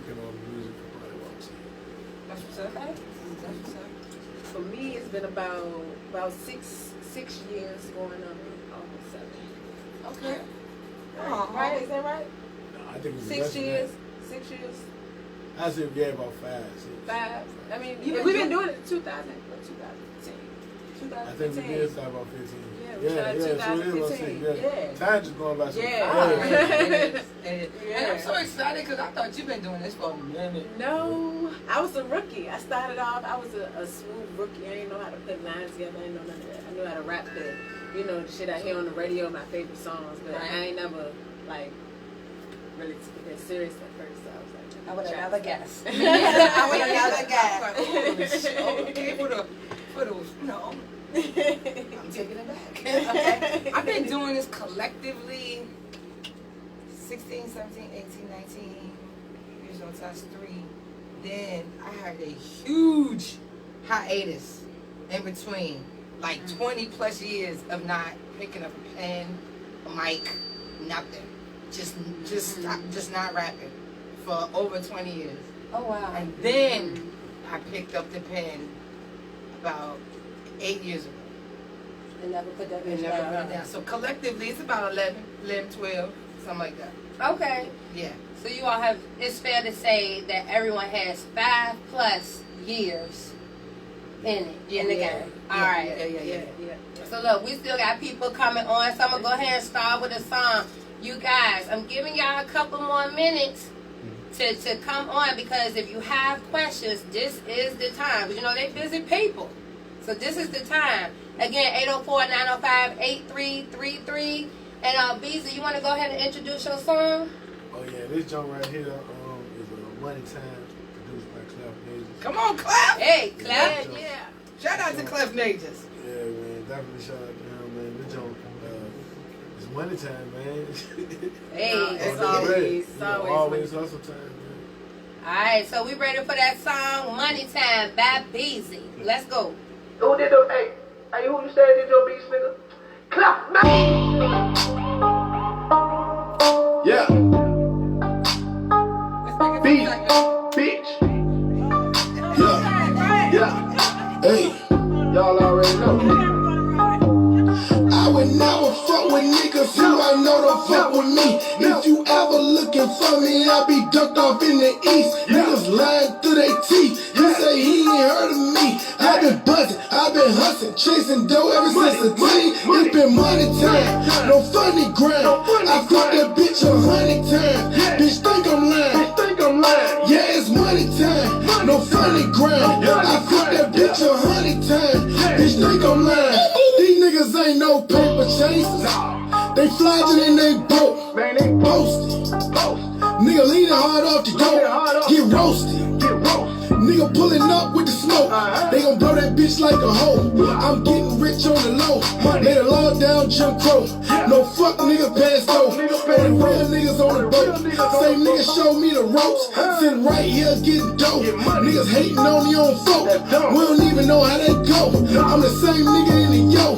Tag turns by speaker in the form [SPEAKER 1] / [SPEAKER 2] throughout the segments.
[SPEAKER 1] working on music for Kula Voncille.
[SPEAKER 2] That's what's up. That's what's up.
[SPEAKER 3] For me, it's been about six years going on almost 7. Okay. Right? Is that right?
[SPEAKER 1] No, I think it's
[SPEAKER 3] 6 years. 6 years.
[SPEAKER 1] I said about 5.
[SPEAKER 3] 5. I mean, we've been doing it 2010.
[SPEAKER 1] I think we did start about 15.
[SPEAKER 3] Yeah, we started 2015. Yeah.
[SPEAKER 1] Time just going by so
[SPEAKER 2] fast. And I'm so excited because I thought you've been doing this for a minute.
[SPEAKER 3] No, I was a rookie. I started off, I was a smooth rookie. I didn't know how to put lines together. I didn't know none of that. I knew how to rap the shit I hear on the radio, my favorite songs. But I ain't never, really took it that serious at first. So I was like,
[SPEAKER 2] I would have never guessed.
[SPEAKER 3] I would have never guessed.
[SPEAKER 2] Okay, for the, I'm taking it back. Okay. I've been doing this collectively 16, 17, 18, 19 years on touch 3. Then I had a huge hiatus in between, 20 plus years of not picking up a pen, a mic, nothing. Just not rapping for over 20 years.
[SPEAKER 3] Oh wow.
[SPEAKER 2] And then I picked up the pen about 8 years ago.
[SPEAKER 3] And never put that
[SPEAKER 2] And never put it down. So collectively, it's about 11, 12, something like that.
[SPEAKER 4] Okay.
[SPEAKER 2] Yeah.
[SPEAKER 4] So you all have, it's fair to say that everyone has 5+ years in it, in the game. All right.
[SPEAKER 2] Yeah.
[SPEAKER 4] So look, we still got people coming on, so I'm going to go ahead and start with a song. You guys, I'm giving y'all a couple more minutes to come on, because if you have questions, this is the time. Because, they busy people. So this is the time. Again, 804-905-8333. And Beezy, you want to go ahead and introduce your song?
[SPEAKER 1] Oh yeah, this joint right here is Money Time, produced by Clef Majors.
[SPEAKER 2] Come on, Clef!
[SPEAKER 4] Hey, Clef.
[SPEAKER 3] Yeah.
[SPEAKER 2] Shout out to Clef Majors.
[SPEAKER 1] Yeah, man, definitely shout out to him, man. This joint, it's Money Time, man.
[SPEAKER 4] Hey,
[SPEAKER 3] it's
[SPEAKER 1] always hustle time, man.
[SPEAKER 4] Alright, so we ready for that song, Money Time by Beezy. Let's go.
[SPEAKER 5] Who did the, hey, who you said did your beats, nigga? Clap, man! Yeah. Beat, bitch. Yeah. Hey, y'all already know. I would never fuck with niggas who I know don't fuck with me. If you ever looking for me, I'll be ducked off in the east. Niggas lying through their teeth. You say he ain't heard of me. I've been buzzing, I've been hustling, chasing dough ever since the teen. It's been money time, no funny grind. I fucked that bitch 100 times. Bitch think I'm lying. Yeah, it's money time, no funny grind. I fucked that bitch 100 times. Bitch think I'm lying. These niggas ain't no paper chasers. They flogging in they boat, man, they boasting. Nigga leaning hard off the dope, get roasted. Nigga pulling up with the smoke, they gon' blow that bitch like a hoe. I'm getting rich on the low, lay the law down, Jim Crow. No fuck nigga pass go, only real niggas on the boat. Same nigga show me the ropes, sitting right here getting dope. Niggas hating on your own folk, we don't even know how they go. I'm the same nigga in the yo,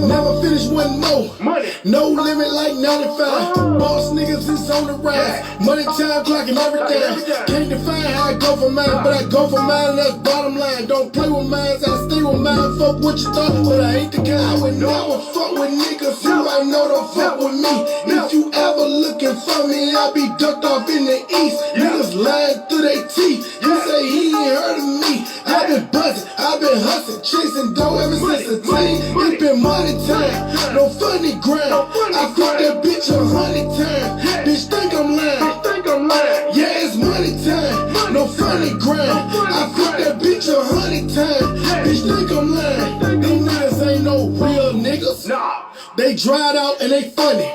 [SPEAKER 5] never finish one more. No limit like 95, boss niggas is on the rise. Money time clocking everything, can't define how I go for mine, but I go for mine, that's bottom line. Don't play with mine, I stay with mine. Fuck what you thought, but I ain't the kind. I would never fuck with niggas who I know don't fuck with me. If you ever looking for me, I'll be ducked off in the east. Niggas lying through their teeth. You say he ain't heard of me. I've been buzzing, I've been hustling, chasing dough ever since the teen. It's been money time, no funny grind. I fucked that bitch 100 times. Bitch think I'm lying. Yeah, it's money time, no funny grind. I fucked that bitch 100 times. Bitch think I'm lying. These niggas ain't no real niggas. They dried out and they funny.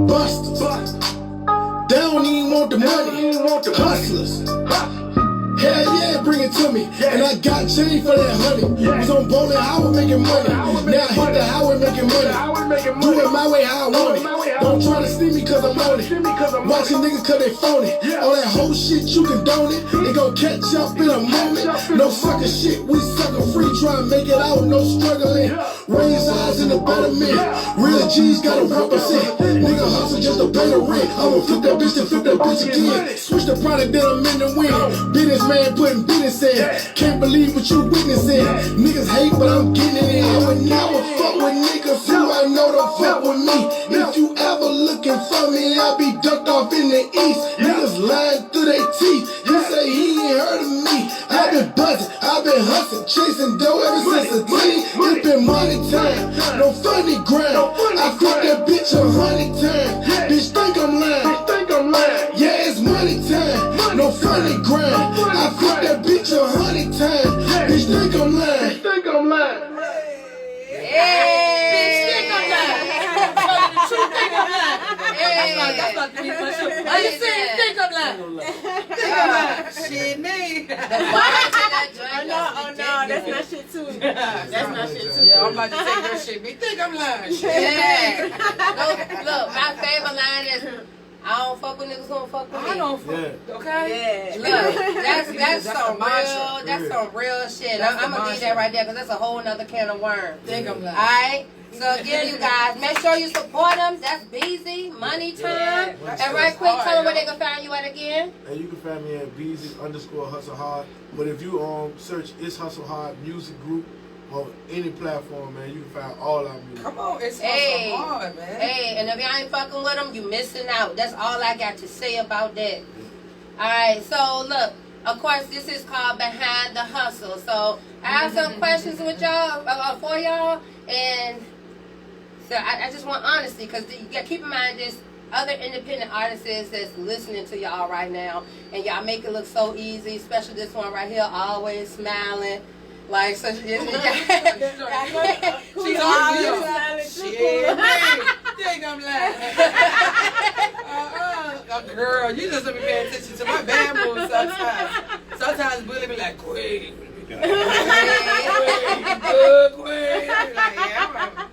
[SPEAKER 5] Busters. They don't even want the money. Hustlers. Hell yeah, bring it to me. And I got change for that honey. Was on bowling, I was making money. Now I hit the highway making money. Do it my way how I want it. Don't try to see me cause I'm on it. Watching niggas cause they phony. All that whole shit, you condone it. They gon' catch up in a moment. No sucker shit, we sucker free. Try and make it out, no struggling. Raise eyes in the betterment. Real G's gotta represent. Nigga hustle just to pay the rent. I'ma flip that bitch to flip that bitch again. Switch the product, then I'm in the win. Businessman putting business in. Can't believe what you witnessing. Niggas hate, but I'm getting it in. I would never fuck with niggas who I know don't fuck with me. If you ever looking for me, I'll be ducked off in the east. Niggas lying through their teeth. You say he ain't heard of me. I've been buzzing, I've been hustling, chasing dough ever since a teen. It's been money time, no funny grind. I fuck that bitch 100 times. Bitch think I'm lying. Yeah, it's money time, no funny grind. I fuck that bitch 100 times. Bitch think I'm lying.
[SPEAKER 3] Are you saying think I'm lying?
[SPEAKER 2] Shit, me.
[SPEAKER 3] Oh no, that's not shit too. That's not shit too.
[SPEAKER 2] Yeah, I'm about to take that shit. Me think I'm lying.
[SPEAKER 4] Yeah. Look, my favorite line is, I don't fuck with niggas who don't fuck with me.
[SPEAKER 2] I don't fuck. Okay.
[SPEAKER 3] Yeah.
[SPEAKER 4] Look, that's some
[SPEAKER 2] mantra.
[SPEAKER 4] some real shit.
[SPEAKER 2] That's
[SPEAKER 4] I'm
[SPEAKER 2] the
[SPEAKER 4] gonna leave that right there because that's a whole nother can of worms.
[SPEAKER 2] Think I'm lying.
[SPEAKER 4] Alright? So again, you guys, make sure you support them. That's Beezy, Money Time. And right quick, tell them where they can find you at again.
[SPEAKER 1] And you can find me at Beezy_Hustle Hard. But if you search It's Hustle Hard Music Group on any platform, man, you can find all our music.
[SPEAKER 2] Come on, it's Hustle Hard, man.
[SPEAKER 4] Hey, and if y'all ain't fucking with them, you missing out. That's all I got to say about that. Alright, so look, of course, this is called Behind the Hustle. So I have some questions with y'all, for y'all, and so I just want honesty, because you got to keep in mind there's other independent artists that's listening to y'all right now, and y'all make it look so easy, especially this one right here, always smiling. Like, so she's
[SPEAKER 2] She's on you. Shit, man. Think I'm lying. Girl, you just don't be paying attention to my band moves sometimes. Sometimes Billy be like, Queen. Queen. Like, yeah,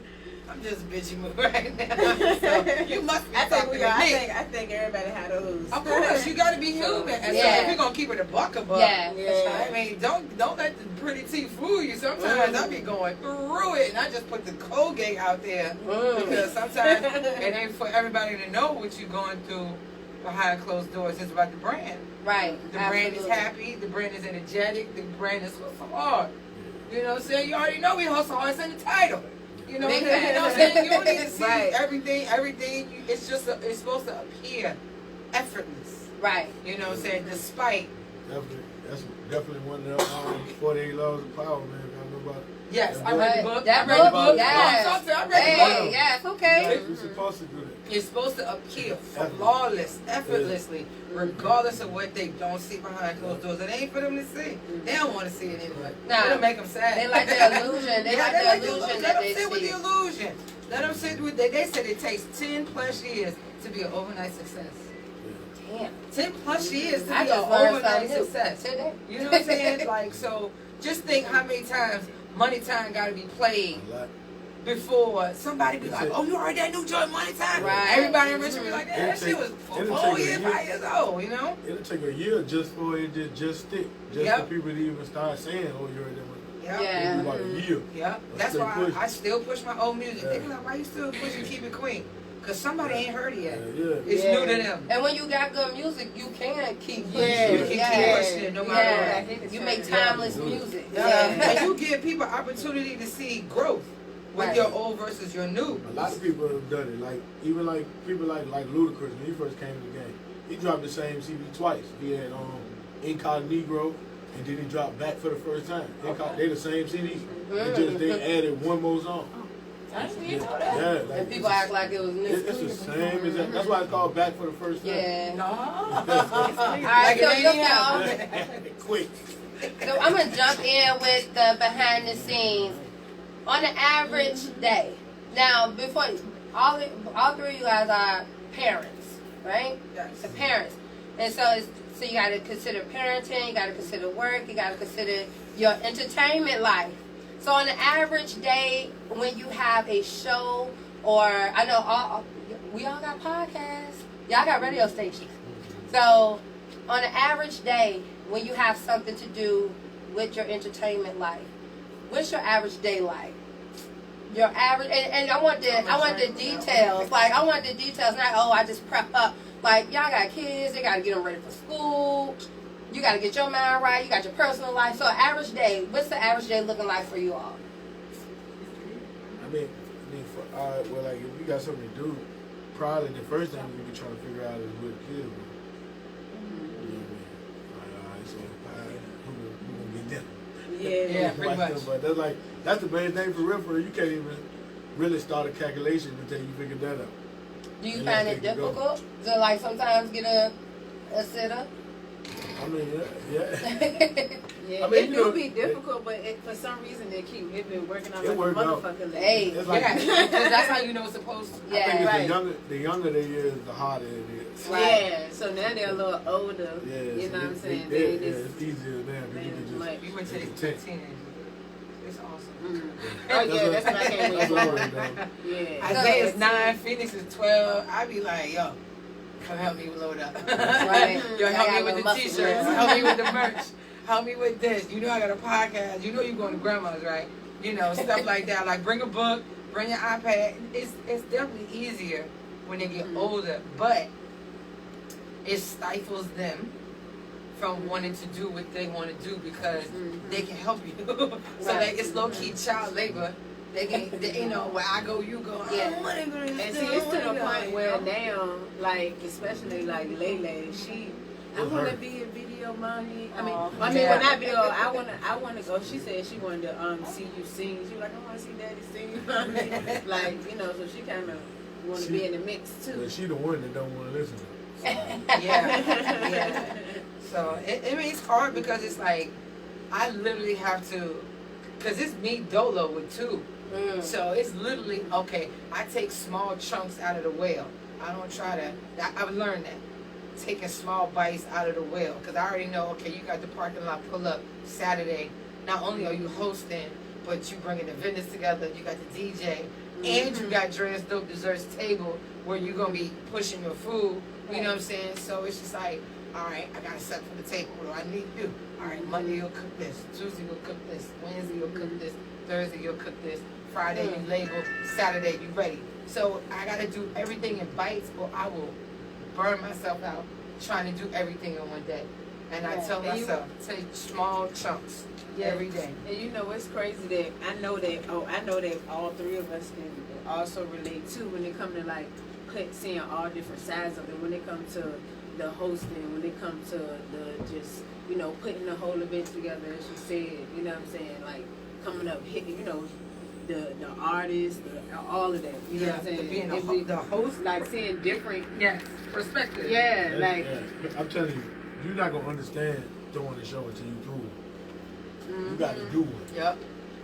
[SPEAKER 2] I'm just bitchy move right now. So you must be talking to me.
[SPEAKER 3] I think everybody had those.
[SPEAKER 2] Of course, you got to be human. And so if you're going to keep it a buck,
[SPEAKER 4] Yeah.
[SPEAKER 2] I mean, don't let the pretty teeth fool you. Sometimes I be going through it, and I just put the Colgate out there because sometimes it ain't for everybody to know what you're going through behind closed doors. It's about the brand.
[SPEAKER 4] Right.
[SPEAKER 2] The brand is happy. The brand is energetic. The brand is hustle hard. You know what I'm saying? You already know we hustle hard. It's in the title. You know what I'm saying? You don't need to see everything. It's supposed to appear effortless.
[SPEAKER 4] Right.
[SPEAKER 2] You know what I'm saying? Despite.
[SPEAKER 1] That's definitely one of the 48 Laws of Power, man. If y'all know about it.
[SPEAKER 2] Yes, I read the book.
[SPEAKER 4] That read the book.
[SPEAKER 2] Yes. I read the book.
[SPEAKER 4] Yes, okay.
[SPEAKER 1] You're supposed to do that.
[SPEAKER 2] It's supposed to appear flawless, effortlessly, regardless of what they don't see behind closed doors. It ain't for them to see. They don't want to see it anyway.
[SPEAKER 4] Nah.
[SPEAKER 2] It'll make them sad.
[SPEAKER 4] They like the illusion. They like the illusion that they see.
[SPEAKER 2] Let them sit with the illusion. Let them sit with they said it takes 10 plus years to be an overnight success.
[SPEAKER 4] Damn.
[SPEAKER 2] 10 plus years to be
[SPEAKER 4] I
[SPEAKER 2] an
[SPEAKER 4] just learned
[SPEAKER 2] overnight
[SPEAKER 4] something new
[SPEAKER 2] success.
[SPEAKER 4] today.
[SPEAKER 2] You know what I'm saying? Like, so just think how many times Money Time got to be played before somebody be like, oh, you heard that new joint Money Time?
[SPEAKER 4] Right.
[SPEAKER 2] Everybody in Richmond be like, yeah, that shit was 4 years, 5 years old, you know?
[SPEAKER 1] It'll take a year just for it to just stick. Just for people to even start saying, oh, you heard that one.
[SPEAKER 4] Yeah.
[SPEAKER 1] It'll be like a year.
[SPEAKER 2] Yeah. That's why I still push my old music. They be like, why you still pushing Keep It Queen? Because somebody ain't heard it yet. It's new to them.
[SPEAKER 4] And when you got good music, you can keep pushing.
[SPEAKER 2] You can keep pushing it no matter what.
[SPEAKER 4] You make timeless music.
[SPEAKER 2] And you give people opportunity to see growth with your old versus your new.
[SPEAKER 1] A lot of people have done it. Like even like people like Ludacris when he first came to the game, he dropped the same CD twice. He had Incognito, and then he dropped Back for the first time. They the same CD. They added one more song.
[SPEAKER 3] I didn't know that.
[SPEAKER 1] Yeah, like,
[SPEAKER 4] And people act like it was new.
[SPEAKER 1] It's the same as that. That's why it's called Back for the First Time.
[SPEAKER 4] Yeah.
[SPEAKER 2] No.
[SPEAKER 4] Alright, so look, y'all.
[SPEAKER 1] Quick.
[SPEAKER 4] So I'm gonna jump in with the behind the scenes. On an average day. Now, before all three of you guys are parents, right?
[SPEAKER 2] Yes.
[SPEAKER 4] The parents. And so you gotta consider parenting, you gotta consider work, you gotta consider your entertainment life. So on an average day, when you have a show, or I know we all got podcasts, y'all got radio stations. So on an average day, when you have something to do with your entertainment life, what's your average day like? Your average, and I want the details. Like, I want the details, not, oh, I just prep up. Like, y'all got kids, they got to get them ready for school. You got to get your mind right. You got your personal life. So, average day, what's the average day looking like for you all?
[SPEAKER 1] I mean, well, like, if we got something to do, probably the first thing we be trying to figure out is what the kids do. You know what I mean? Like, all right, so who gonna get them?
[SPEAKER 3] Yeah,
[SPEAKER 2] pretty much.
[SPEAKER 1] But that's the main thing for real. You can't even really start a calculation until you figure that out.
[SPEAKER 4] Do you find it difficult to, like, sometimes get a sitter?
[SPEAKER 1] I mean, yeah.
[SPEAKER 3] Yeah,
[SPEAKER 1] I mean,
[SPEAKER 3] it do be difficult, but for some reason it been working out like a motherfucker.
[SPEAKER 4] Hey,
[SPEAKER 1] it's like,
[SPEAKER 2] because that's how you know it's supposed to.
[SPEAKER 4] Yeah,
[SPEAKER 1] I think
[SPEAKER 3] right.
[SPEAKER 1] the younger they is, the harder it is.
[SPEAKER 4] Right.
[SPEAKER 3] Yeah, so now they're a little older.
[SPEAKER 1] Yeah,
[SPEAKER 3] You
[SPEAKER 1] so
[SPEAKER 3] know what I'm saying?
[SPEAKER 1] it's easier now because you can
[SPEAKER 3] like,
[SPEAKER 2] You went to the teenagers. It's awesome.
[SPEAKER 3] Oh yeah, that's what I can't wait
[SPEAKER 1] That's what
[SPEAKER 3] for.
[SPEAKER 1] I'm doing.
[SPEAKER 3] Yeah.
[SPEAKER 2] Isaiah's 9, Phoenix is 12. I be like, yo, come help me load up.
[SPEAKER 4] Right.
[SPEAKER 2] Yo, help
[SPEAKER 4] I
[SPEAKER 2] me
[SPEAKER 4] got
[SPEAKER 2] with the
[SPEAKER 4] little
[SPEAKER 2] t-shirts.
[SPEAKER 4] muscle.
[SPEAKER 2] Help me with the merch. Help me with this. You know I got a podcast. You know you're going to grandma's, right? You know, stuff like that. Like, bring a book, bring your iPad. It's definitely easier when they get older, but it stifles them from wanting to do what they want to do because they can help you. So like, it's low-key child labor. They can, you know, where I go, you go. I don't want to go to
[SPEAKER 3] And
[SPEAKER 2] this.
[SPEAKER 3] see, it's to the point where now, like, especially like Lele, I want to be a video mommy. I mean, when I video, I want to go. She said she wanted to see you sing. She was like, I want to see Daddy sing. Like, you know, so she kind of want to be in the mix too.
[SPEAKER 1] But she the one that don't want to listen to it.
[SPEAKER 2] Yeah. So I mean, it's hard because it's like I literally have to, cause it's me dolo with two. So it's literally okay. I take small chunks out of the whale. I don't try to. I've learned that. Taking small bites out of the wheel because I already know, okay, you got the parking lot pull up Saturday. Not only are you hosting, but you bringing the vendors together, you got the DJ, and you got Dre's Dope Desserts table where you're going to be pushing your food, you know what I'm saying? So it's just like, all right, I got to set for the table. What do I need to do? All right, Monday you'll cook this, Tuesday you'll cook this, Wednesday you'll cook this, Thursday you'll cook this, Friday you label, Saturday you ready. So I got to do everything in bites or I will burn myself out trying to do everything in one day. And I tell myself, take small chunks every day.
[SPEAKER 3] And you know, it's crazy that I know that all three of us can also relate too when it comes to like seeing all different sides of it. When it comes to the hosting, when it comes to the just, you know, putting the whole event together, as you said, you know what I'm saying, like coming up, hitting, you know, the artists, all of that. You know what I'm saying?
[SPEAKER 2] Being the host,
[SPEAKER 3] like seeing different
[SPEAKER 2] perspective.
[SPEAKER 3] Yeah, like
[SPEAKER 1] I'm telling you, you're not gonna understand doing the show until you do it. You got to do it.
[SPEAKER 2] Yep.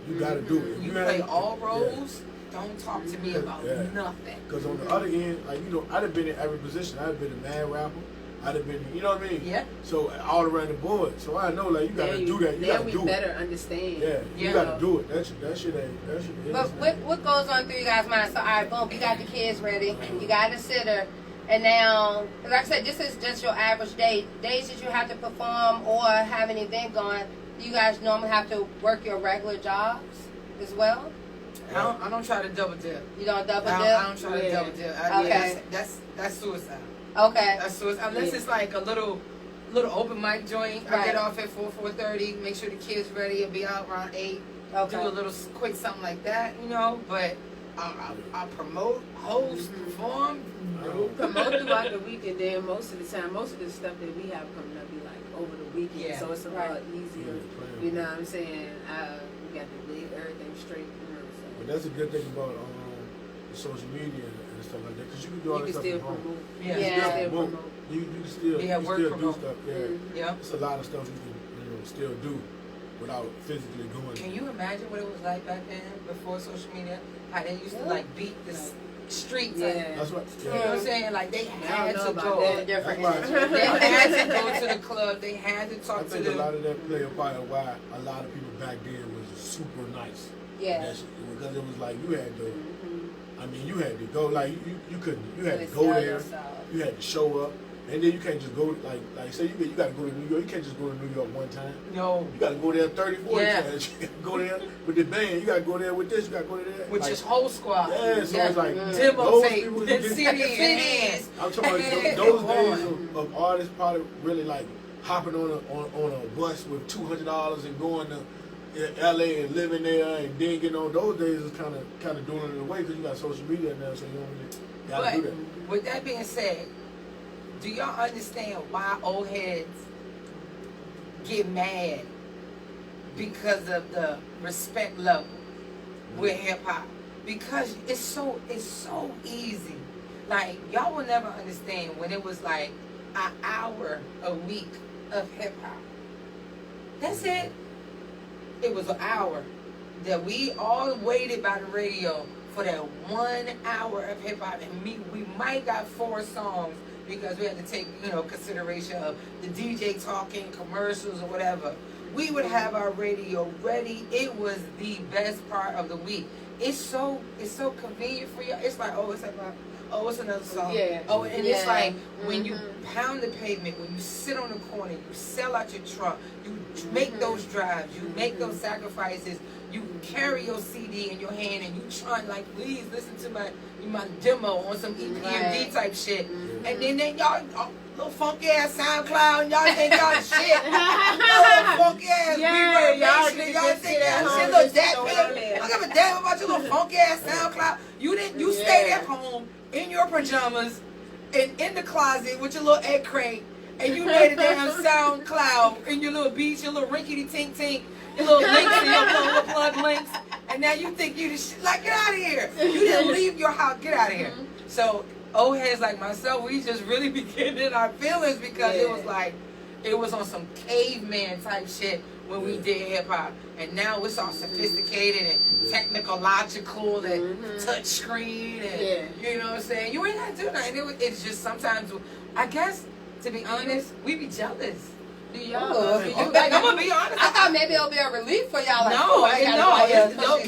[SPEAKER 1] You got to do it.
[SPEAKER 2] You play all roles. Don't talk to me about nothing.
[SPEAKER 1] Because on the other end, like, you know, I'd have been in every position. I'd have been a mad rapper. I'd have been, you know what I mean?
[SPEAKER 2] Yeah.
[SPEAKER 1] So all around the board. So I know, like, you got to do that. You got to do it.
[SPEAKER 3] better understand.
[SPEAKER 1] Yeah, you got to do it. That shit ain't.
[SPEAKER 4] But what goes on through you guys' minds? So, all right, boom, you got the kids ready. You got a sitter. And now, like I said, this is just your average day. Days that you have to perform or have an event going, do you guys normally have to work your regular jobs as well?
[SPEAKER 2] I don't try to double dip.
[SPEAKER 4] You don't double dip?
[SPEAKER 2] I don't try to double dip.
[SPEAKER 4] Okay.
[SPEAKER 2] That's suicide.
[SPEAKER 4] Okay.
[SPEAKER 2] That's suicide. Unless it's like a little open mic joint.
[SPEAKER 4] Right.
[SPEAKER 2] I get off at 4:30. Make sure the kids ready and be out around 8.
[SPEAKER 4] Okay.
[SPEAKER 2] Do a little quick something like that, you know. But I promote, host, perform.
[SPEAKER 3] Promote throughout the week, and then most of the stuff that we have coming up be like over the weekend,
[SPEAKER 2] Yeah.
[SPEAKER 3] so it's a lot easier. You know what I'm saying? We got to leave everything straight. You know, so.
[SPEAKER 1] But that's a good thing about social media and stuff like that, because you can do all
[SPEAKER 3] You
[SPEAKER 1] that
[SPEAKER 3] can
[SPEAKER 1] stuff
[SPEAKER 3] still
[SPEAKER 1] from home.
[SPEAKER 3] promote.
[SPEAKER 2] Yeah.
[SPEAKER 1] You can
[SPEAKER 3] still
[SPEAKER 1] promote.
[SPEAKER 3] promote.
[SPEAKER 1] You can still,
[SPEAKER 2] Yeah,
[SPEAKER 1] you
[SPEAKER 2] work
[SPEAKER 1] still
[SPEAKER 2] from
[SPEAKER 1] do
[SPEAKER 2] home.
[SPEAKER 1] stuff. Yeah.
[SPEAKER 2] Yeah.
[SPEAKER 1] It's a lot of stuff you can still do without physically going.
[SPEAKER 2] Can you imagine what it was like back then, before social media? How they used to like beat the streets.
[SPEAKER 3] Yeah.
[SPEAKER 1] That's what.
[SPEAKER 2] You know what I'm saying? Like they had to go.
[SPEAKER 1] That's why.
[SPEAKER 2] They had to go to the club. They had to
[SPEAKER 1] I
[SPEAKER 2] talk to
[SPEAKER 1] think a
[SPEAKER 2] them.
[SPEAKER 1] lot of that play a part of why a lot of people back then was super nice.
[SPEAKER 4] Yeah.
[SPEAKER 1] Because it was like you had to. I mean, you had to go. Like you couldn't. You had to
[SPEAKER 4] Really
[SPEAKER 1] go
[SPEAKER 4] sell
[SPEAKER 1] there.
[SPEAKER 4] yourself.
[SPEAKER 1] You had to show up. And then you can't just go, like say you got to go to New York. You can't just go to New York one time.
[SPEAKER 2] No.
[SPEAKER 1] You got to go there 30, 40
[SPEAKER 2] Yeah.
[SPEAKER 1] times. You got to go there with the band. You got to go there with this. You got to go there.
[SPEAKER 2] With
[SPEAKER 1] like,
[SPEAKER 2] just whole squad.
[SPEAKER 1] Yeah, so it's like
[SPEAKER 2] demo
[SPEAKER 1] those
[SPEAKER 2] tape,
[SPEAKER 1] people who
[SPEAKER 2] CD
[SPEAKER 1] get-
[SPEAKER 2] in hand.
[SPEAKER 1] I'm talking about those days of artists probably really like hopping on a bus with $200 and going to LA and living there and then getting on. Those days is kind of doing it away because you got social media now, so you don't really got to do that.
[SPEAKER 2] With that being said, do y'all understand why old heads get mad because of the respect level with hip hop? Because it's so easy. Like y'all will never understand when it was like an hour a week of hip hop. That's it. It was an hour that we all waited by the radio for that 1 hour of hip hop, and we might got 4 songs because we had to take consideration of the DJ talking, commercials or whatever. We would have our radio ready. It was the best part of the week. It's so convenient for you. It's like it's another song.
[SPEAKER 3] Yeah.
[SPEAKER 2] Oh, and it's
[SPEAKER 4] Yeah.
[SPEAKER 2] like when you pound the pavement, when you sit on the corner, you sell out your truck, you make those drives, you make those sacrifices, you carry your CD in your hand and you try like, please listen to my demo on some EMD type shit. And then y'all little funky ass SoundCloud and y'all think y'all shit. Little funky ass reverb nation, y'all think y'all shit little that. I don't give a damn about your little funky ass SoundCloud. You stayed at home in your pajamas and in the closet with your little egg crate and you made a damn SoundCloud in your little beach, your little rinkety tink tink, your little links and your little plug links, and now you think you the shit. Like, get out of here. You didn't leave your house. Get out of here. So old heads like myself, we just really be getting in our feelings because it was on some caveman type shit when we did hip hop, and now it's all sophisticated and technological and touch screen and you know what I'm saying. You ain't gotta do nothing. It's just sometimes, I guess, to be honest, we be jealous.
[SPEAKER 3] Do y'all?
[SPEAKER 2] Like, I'm gonna be honest.
[SPEAKER 4] I thought maybe it'll be a relief for y'all. Like,
[SPEAKER 2] No,
[SPEAKER 4] it's
[SPEAKER 2] low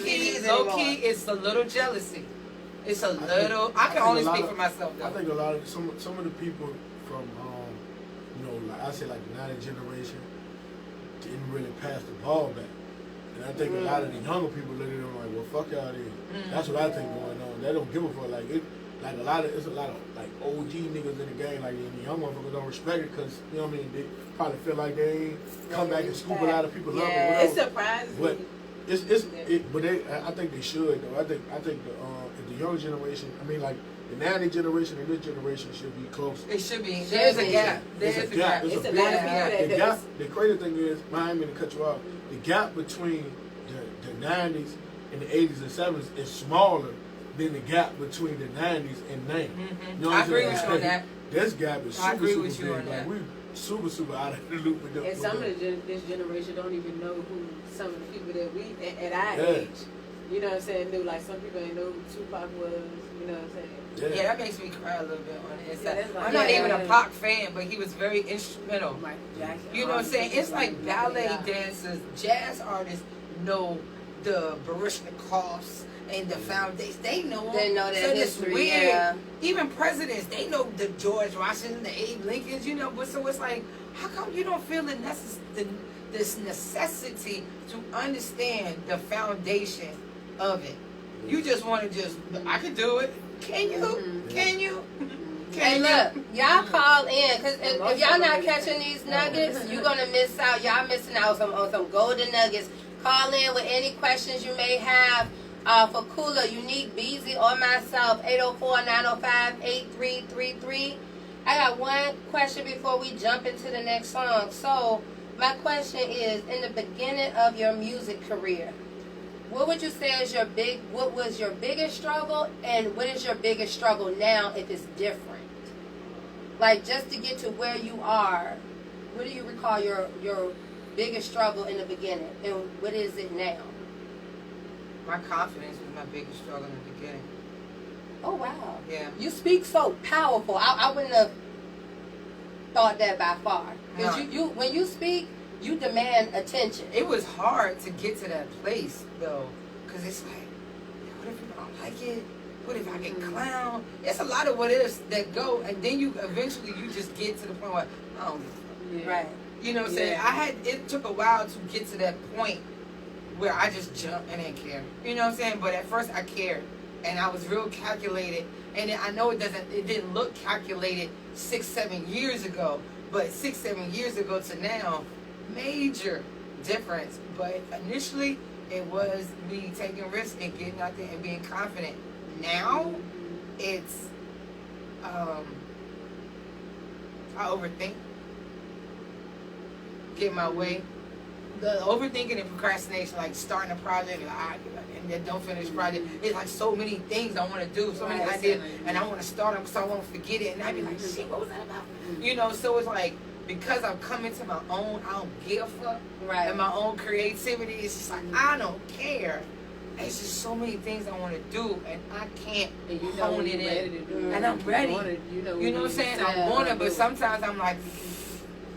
[SPEAKER 2] key. It's a little jealousy. It's a little. I can only speak for myself though.
[SPEAKER 1] I think a lot of some of the people from like I say like the 90 generation didn't really pass the ball back. And I think a lot of the younger people look at them like, well, fuck y'all then. That's what I think going on. They don't give a fuck. It's a lot of like OG niggas in the game. Like the young motherfuckers don't respect it because you know what I mean. They probably feel like they ain't come back and scoop a lot of people up. Or whatever.
[SPEAKER 3] It surprises me.
[SPEAKER 1] But I think they should though. I think the younger generation. I mean like. The 90 generation and this generation should be close.
[SPEAKER 2] It should be. There's a gap.
[SPEAKER 1] There's a gap.
[SPEAKER 3] It's a
[SPEAKER 1] big
[SPEAKER 3] lot of people that
[SPEAKER 1] gap. The crazy thing is, I ain't mean to cut you off. The gap between the 90s and the 80s and 70s is smaller than the gap between the 90s and now. You know
[SPEAKER 2] I agree with you on that.
[SPEAKER 1] This gap is super
[SPEAKER 2] with you
[SPEAKER 1] big.
[SPEAKER 2] on that.
[SPEAKER 1] Like, we super out of the loop with them.
[SPEAKER 3] And some of this generation don't even know who some of the people that we at our age, you know what I'm saying, knew. Like some people ain't know who Tupac was, you know what I'm saying.
[SPEAKER 2] Yeah, that makes me cry a little bit on the inside.
[SPEAKER 3] Yeah,
[SPEAKER 2] I'm not even a Pac fan, but he was very instrumental.
[SPEAKER 3] Michael Jackson.
[SPEAKER 2] You know what I'm saying? It's like ballet dancers, jazz artists know the Baryshnikovs and the foundation. They know them.
[SPEAKER 4] They know their history.
[SPEAKER 2] Weird.
[SPEAKER 4] Yeah.
[SPEAKER 2] Even presidents, they know the George Washington, the Abe Lincolns. You know, but so it's like, how come you don't feel this necessity to understand the foundation of it? You just want to I can do it. Can you? Can you?
[SPEAKER 4] Hey, look, y'all call in because if y'all not catching these nuggets, you're gonna miss out. Y'all missing out on some golden nuggets. Call in with any questions you may have for Kula, Unique, Beezy, or myself. 804-905-8333. I got one question before we jump into the next song. So my question is: in the beginning of your music career, what would you say is what was your biggest struggle, and what is your biggest struggle now if it's different? Like, just to get to where you are, what do you recall your biggest struggle in the beginning, and what is it now?
[SPEAKER 2] My confidence was my biggest struggle in the beginning.
[SPEAKER 4] Oh, wow.
[SPEAKER 2] Yeah.
[SPEAKER 4] You speak so powerful. I wouldn't have thought that by far. Because you when you speak, you demand attention.
[SPEAKER 2] It was hard to get to that place, though, because it's like, what if people don't like it? What if I get clown? It's a lot of what ifs that go, and then you eventually you just get to the point where I don't give a fuck.
[SPEAKER 4] Right.
[SPEAKER 2] You know what I'm saying? It took a while to get to that point where I just jumped and didn't care. You know what I'm saying? But at first I cared, and I was real calculated. And I know it didn't look calculated 6-7 years ago, but 6-7 years ago to now, major difference. But initially, it was me taking risks and getting out there and being confident. Now, it's I overthink, get my way. The overthinking and procrastination, like starting a project, and then don't finish the project. It's like so many things I want to do, so many ideas, and I want to start them so I won't forget it. And I'd be like, shit, what was that about? You know, so it's like, because I'm coming to my own, I don't give a fuck.
[SPEAKER 4] Right.
[SPEAKER 2] And my own creativity, it's just like, I don't care. It's just so many things I want to do, and I can't hone it in. And I'm ready. You know what I'm saying? I want it, but sometimes I'm like,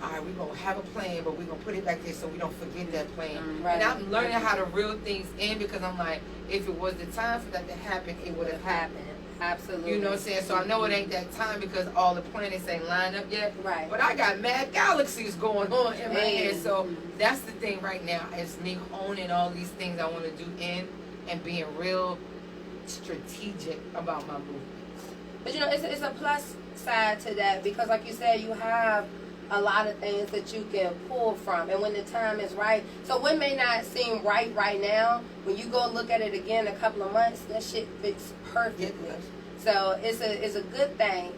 [SPEAKER 2] all right, we're going to have a plan, but we're going to put it back there so we don't forget that plan.
[SPEAKER 4] Right.
[SPEAKER 2] And I'm learning how to reel things in, because I'm like, if it was the time for that to happen, it would have happened.
[SPEAKER 4] Absolutely.
[SPEAKER 2] You know what I'm saying? So I know it ain't that time because all the planets ain't lined up yet.
[SPEAKER 4] Right.
[SPEAKER 2] But I got mad galaxies going on in my head. So that's the thing right now. It's me honing all these things I want to do in and being real strategic about my movements.
[SPEAKER 4] But you know, it's a plus side to that, because like you said, you have a lot of things that you can pull from, and when the time is right. So what may not seem right now, when you go look at it again in a couple of months, that shit fits perfectly. So it's a good thing.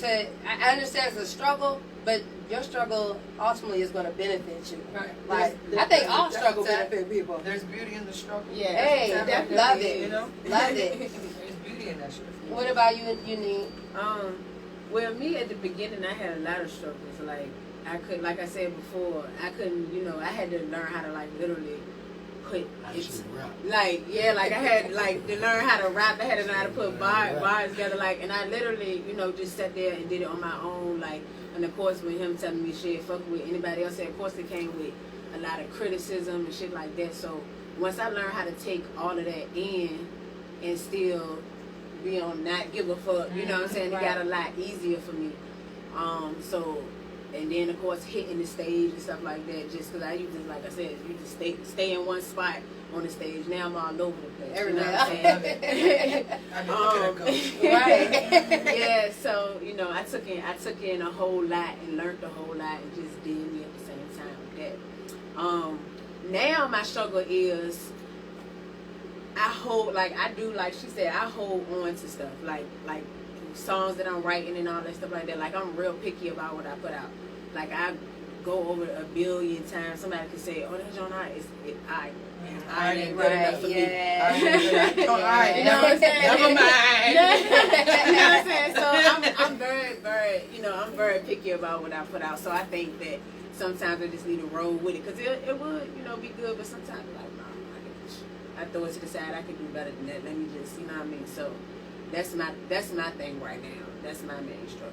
[SPEAKER 4] I understand it's a struggle, but your struggle ultimately is going to benefit you.
[SPEAKER 2] Right.
[SPEAKER 4] Like, I think all struggle benefit people.
[SPEAKER 2] There's beauty in the struggle.
[SPEAKER 3] Yeah.
[SPEAKER 4] Hey,
[SPEAKER 3] definitely.
[SPEAKER 4] love it.
[SPEAKER 2] You know?
[SPEAKER 4] Love it.
[SPEAKER 2] There's beauty in that shit.
[SPEAKER 4] What about you, Unique?
[SPEAKER 3] Well, me at the beginning, I had a lot of struggles. Like, like I said before, I couldn't, you know, I had to learn how to, like, literally put it, like, yeah, like, I had, like, to learn how to rap. I had to learn how to put bars together, like, and I literally, you know, just sat there and did it on my own, like, and of course, with him telling me shit, fuck with anybody else, of course, it came with a lot of criticism and shit like that. So, once I learned how to take all of that in and still be on not give a fuck, you know what I'm saying? It got a lot easier for me. So, and then of course hitting the stage and stuff like that, just because I used to, like I said, you just stay in one spot on the stage. Now I'm all over the place.
[SPEAKER 4] Everywhere.
[SPEAKER 3] You know what I'm saying? Right. Yeah, so, you know, I took in a whole lot and learned a whole lot and just did me at the same time with that. Now my struggle is I hold, like I do, like she said, I hold on to stuff, like songs that I'm writing and all that stuff like that. Like, I'm real picky about what I put out. Like, I go over a billion times. Somebody could say, oh, that's your night. I ain't good enough for me. You know what I'm saying?
[SPEAKER 2] Never mind.
[SPEAKER 3] You know what I'm saying? So I'm very, very, you know, I'm very picky about what I put out. So I think that sometimes I just need to roll with it, because it would, you know, be good, but sometimes like, no, I throw it to the side. I could do better than that. Let me just, you know what I mean? So that's my thing right now. That's my main struggle.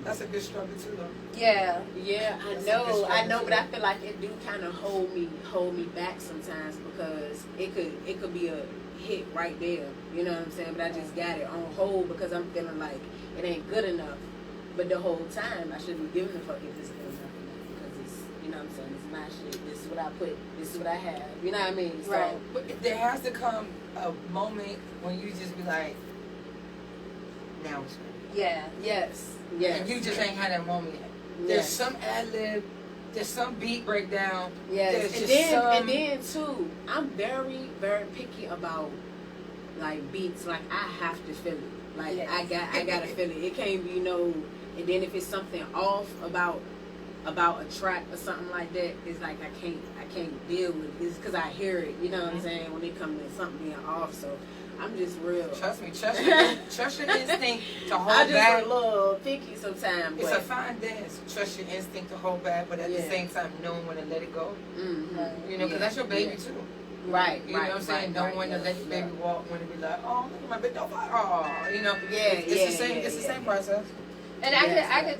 [SPEAKER 2] That's a good struggle too, though.
[SPEAKER 4] Yeah.
[SPEAKER 3] Yeah, I know, but I feel like it do kind of hold me back sometimes, because it could be a hit right there. You know what I'm saying? But I just got it on hold because I'm feeling like it ain't good enough. But the whole time I shouldn't be giving a fuck if it's good enough, because it's, you know what I'm saying, it's my shit. This is what I put. This is what I have. You know what I mean? So,
[SPEAKER 4] right.
[SPEAKER 2] But there has to come a moment when you just be like, now it's ready.
[SPEAKER 4] Yeah.
[SPEAKER 3] Yes.
[SPEAKER 2] And you just ain't had that moment yet. There's some ad lib, there's some beat breakdown.
[SPEAKER 4] Yes.
[SPEAKER 3] And then too, I'm very, very picky about like beats. Like, I have to feel it. Like,
[SPEAKER 4] yes.
[SPEAKER 3] I gotta feel it. It can't be and then if it's something off about a track or something like that, it's like I can't deal with it. It's because I hear it, you know what I'm saying, when it comes to something being off. So I'm just real.
[SPEAKER 2] Trust me, trust your instinct to hold
[SPEAKER 3] I just
[SPEAKER 2] back.
[SPEAKER 3] a little picky sometimes.
[SPEAKER 2] It's a fine dance. Trust your instinct to hold back, but at the same time, knowing when to let it go.
[SPEAKER 3] Mm-hmm.
[SPEAKER 2] You know, because that's your baby too.
[SPEAKER 3] Right.
[SPEAKER 2] You know what I'm saying? Knowing when to let your baby walk, when to be like, oh, look at my baby, don't fight. Oh, you know. It's the same process.
[SPEAKER 4] And I could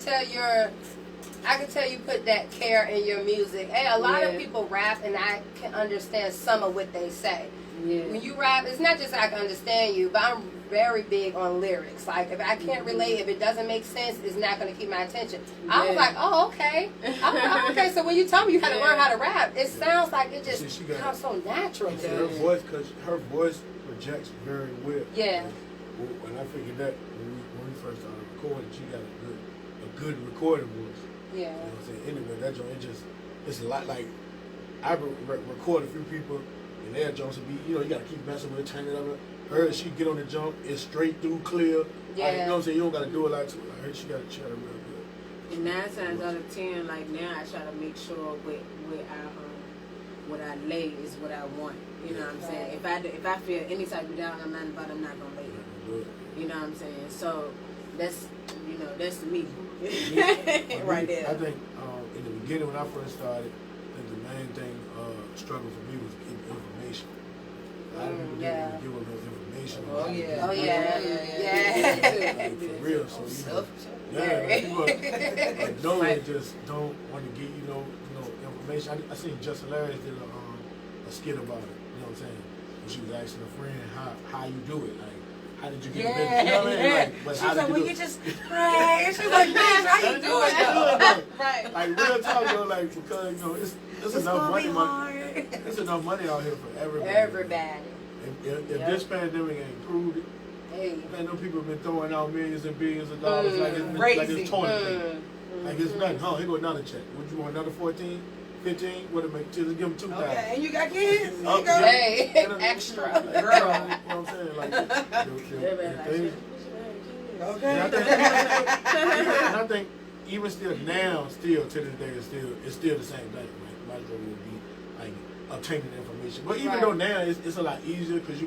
[SPEAKER 4] tell you put that care in your music. Hey, a lot of people rap, and I can understand some of what they say. When you rap, it's not just I can understand you, but I'm very big on lyrics. Like, if I can't relate, if it doesn't make sense, it's not going to keep my attention. I was like, oh, okay. Oh, okay, so when you tell me you had to learn how to rap, it sound like it just comes so natural.
[SPEAKER 1] Her voice, because her voice projects very well.
[SPEAKER 4] Yeah.
[SPEAKER 1] When I figured that, when we first started recording, she got a good recording voice.
[SPEAKER 4] Yeah.
[SPEAKER 1] You know what I'm saying? Anyway, that joint, it's a lot like, I record a few people, and their joints would be, you got to keep messing with it, turning it up. Her, she get on the jump, it's straight through, clear.
[SPEAKER 4] Yeah.
[SPEAKER 1] Like, you know what I'm saying? You don't got to do a lot to it. Like her, she got to chat real good.
[SPEAKER 3] And 9 times out of 10, like now, I try to make sure what I lay is what I want. You know what I'm saying? If I feel any type of doubt, I'm not gonna lay it. You know what I'm saying? So that's me. Right there.
[SPEAKER 1] I think in the beginning when I first started, I think the main thing struggle for me was information. A lot of people didn't really give them enough information. Like, for real. So like people knowing just don't want to give information. I seen Just Hilarious did a skit about it. You know what I'm saying? And she was asking a friend how you do it. Like, how did you get a business? You know what I mean? Like, but
[SPEAKER 2] She's
[SPEAKER 1] how did
[SPEAKER 2] like,
[SPEAKER 1] you
[SPEAKER 2] well,
[SPEAKER 1] do
[SPEAKER 2] you
[SPEAKER 1] it?
[SPEAKER 2] just pray. And she's like, bitch, how you do it though?
[SPEAKER 3] Right.
[SPEAKER 1] Like real talk though, like because it's enough money. There's enough money out here for everybody.
[SPEAKER 4] Everybody.
[SPEAKER 1] If this pandemic ain't proved it, I know people have been throwing out millions and billions of dollars like it's toilet. Like it's nothing. Here go another check. Would you want another 14, 15? What it make? Just give them 2,000.
[SPEAKER 2] Okay, and you got kids?
[SPEAKER 1] Oh,
[SPEAKER 4] Hey, extra.
[SPEAKER 1] Girl. You know what I'm saying? Like, the thing.
[SPEAKER 2] Okay.
[SPEAKER 1] And I think even still to this day, it's still the same thing. Like, my job would be like obtaining information. But even though now it's a lot easier because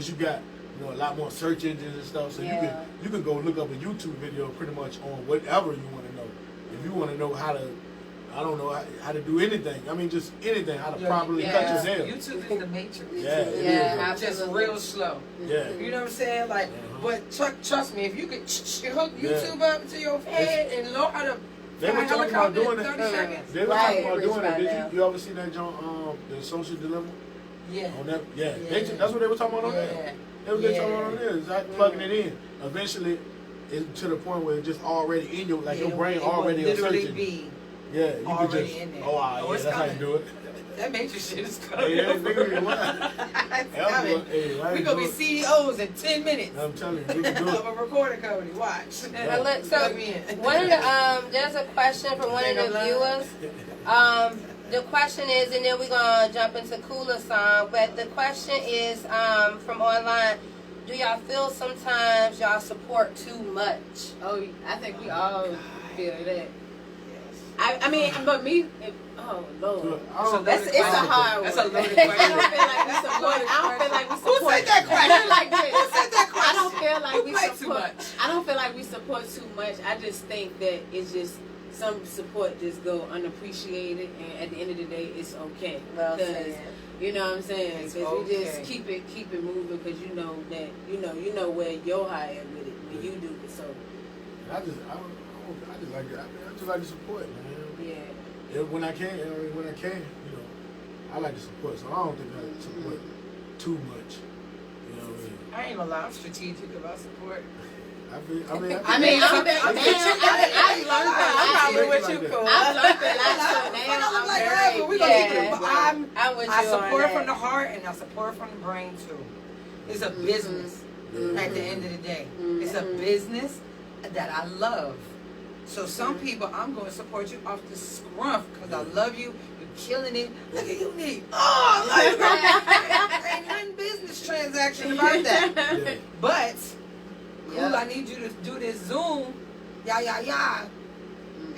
[SPEAKER 1] you got a lot more search engines and stuff, so you can go look up a YouTube video pretty much on whatever you want to know. If you want to know how to do anything. I mean, just anything. How to properly cut your hair.
[SPEAKER 2] YouTube is the matrix.
[SPEAKER 1] Yeah,
[SPEAKER 2] just real slow.
[SPEAKER 1] Yeah.
[SPEAKER 2] You know what I'm saying? Like, but trust me, if you could hook YouTube up to your head and know how to.
[SPEAKER 1] They were talking about doing it.
[SPEAKER 2] 30 seconds.
[SPEAKER 1] They were talking about doing it. Did you ever see that John, the social dilemma?
[SPEAKER 2] Yeah.
[SPEAKER 1] On that, that's what they were talking about on there. They were talking about on there. It's like plugging it in. Eventually, it's to the point where it's just already in your your brain already searching. Yeah, you could just.
[SPEAKER 2] In there.
[SPEAKER 1] That's how you do it.
[SPEAKER 2] That matrix shit is coming.
[SPEAKER 1] Yeah, nigga,
[SPEAKER 2] We're gonna be CEOs in 10 minutes.
[SPEAKER 1] I'm telling you, we can do it.
[SPEAKER 2] Of a recording company. Watch.
[SPEAKER 4] So one of the there's a question from one of the viewers. The question is, and then we're gonna jump into Kula song. But the question is from online. Do y'all feel sometimes y'all support too much?
[SPEAKER 3] Oh, I think we all feel that. I mean, but me, oh Lord,
[SPEAKER 2] So
[SPEAKER 3] it's a hard one.
[SPEAKER 2] That's a loaded question.
[SPEAKER 3] I don't feel like we support.
[SPEAKER 2] Who said that question?
[SPEAKER 3] Like this.
[SPEAKER 2] Who said that question?
[SPEAKER 3] I don't feel like we
[SPEAKER 2] play
[SPEAKER 3] support
[SPEAKER 2] too much.
[SPEAKER 3] I don't feel like we support too much. I just think that it's just some support just go unappreciated, and at the end of the day, it's okay.
[SPEAKER 4] Well said.
[SPEAKER 3] You know what I'm saying? Because we just keep it moving. Because you know that you know where your high at with it when you do it. So
[SPEAKER 1] I just like it. I just like to support, man.
[SPEAKER 3] yeah.
[SPEAKER 1] When I can, I like to support. So I don't think I support too much. You know what I mean?
[SPEAKER 2] I ain't gonna lie, I'm strategic about support.
[SPEAKER 3] I've learned that. I've learned that. So now
[SPEAKER 2] I support from the heart and I support from the brain too. It's a business at the end of the day. It's a business that I love. So some people, I'm going to support you off the scruff because I love you. You're killing it. Look at you, Nick. Oh, like that. Ain't nothing business transaction about that. But, cool, I need you to do this Zoom.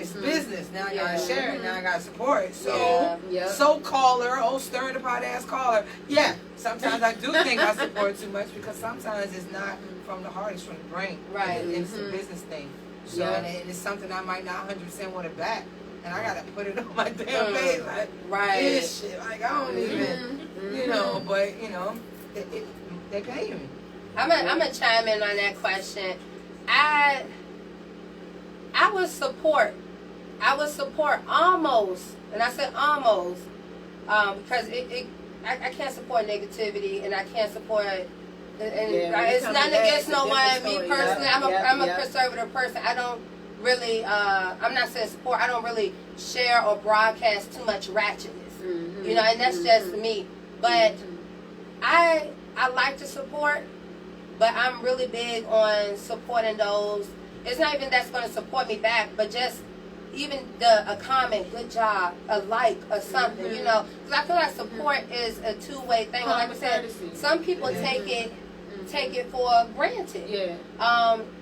[SPEAKER 2] It's business. Now I got to share it. Now I got to support it. So caller, old stirring the pot ass caller. Yeah, sometimes I do think I support too much because sometimes it's not from the heart, it's from the brain.
[SPEAKER 4] Right.
[SPEAKER 2] It's a business thing. So and it's something I might not 100% want to back, and I gotta put it on my damn page, like this shit. Like I don't even, but they pay me.
[SPEAKER 4] I'm gonna chime in on that question. I would support almost, and I said almost, because I can't support negativity, and I can't support. And
[SPEAKER 3] Yeah,
[SPEAKER 4] it's nothing against no one. Me
[SPEAKER 3] story.
[SPEAKER 4] personally,
[SPEAKER 3] Yep,
[SPEAKER 4] I'm a
[SPEAKER 3] yep.
[SPEAKER 4] conservative person. I don't really. I'm not saying support. I don't really share or broadcast too much ratchetness.
[SPEAKER 3] Mm-hmm.
[SPEAKER 4] You know, and that's just me. But I like to support, but I'm really big on supporting those. It's not even that's going to support me back, but just even a comment, good job, a like, or something, you know. Because I feel like support is a two-way thing. Like I said, some people take it for granted.
[SPEAKER 3] Yeah.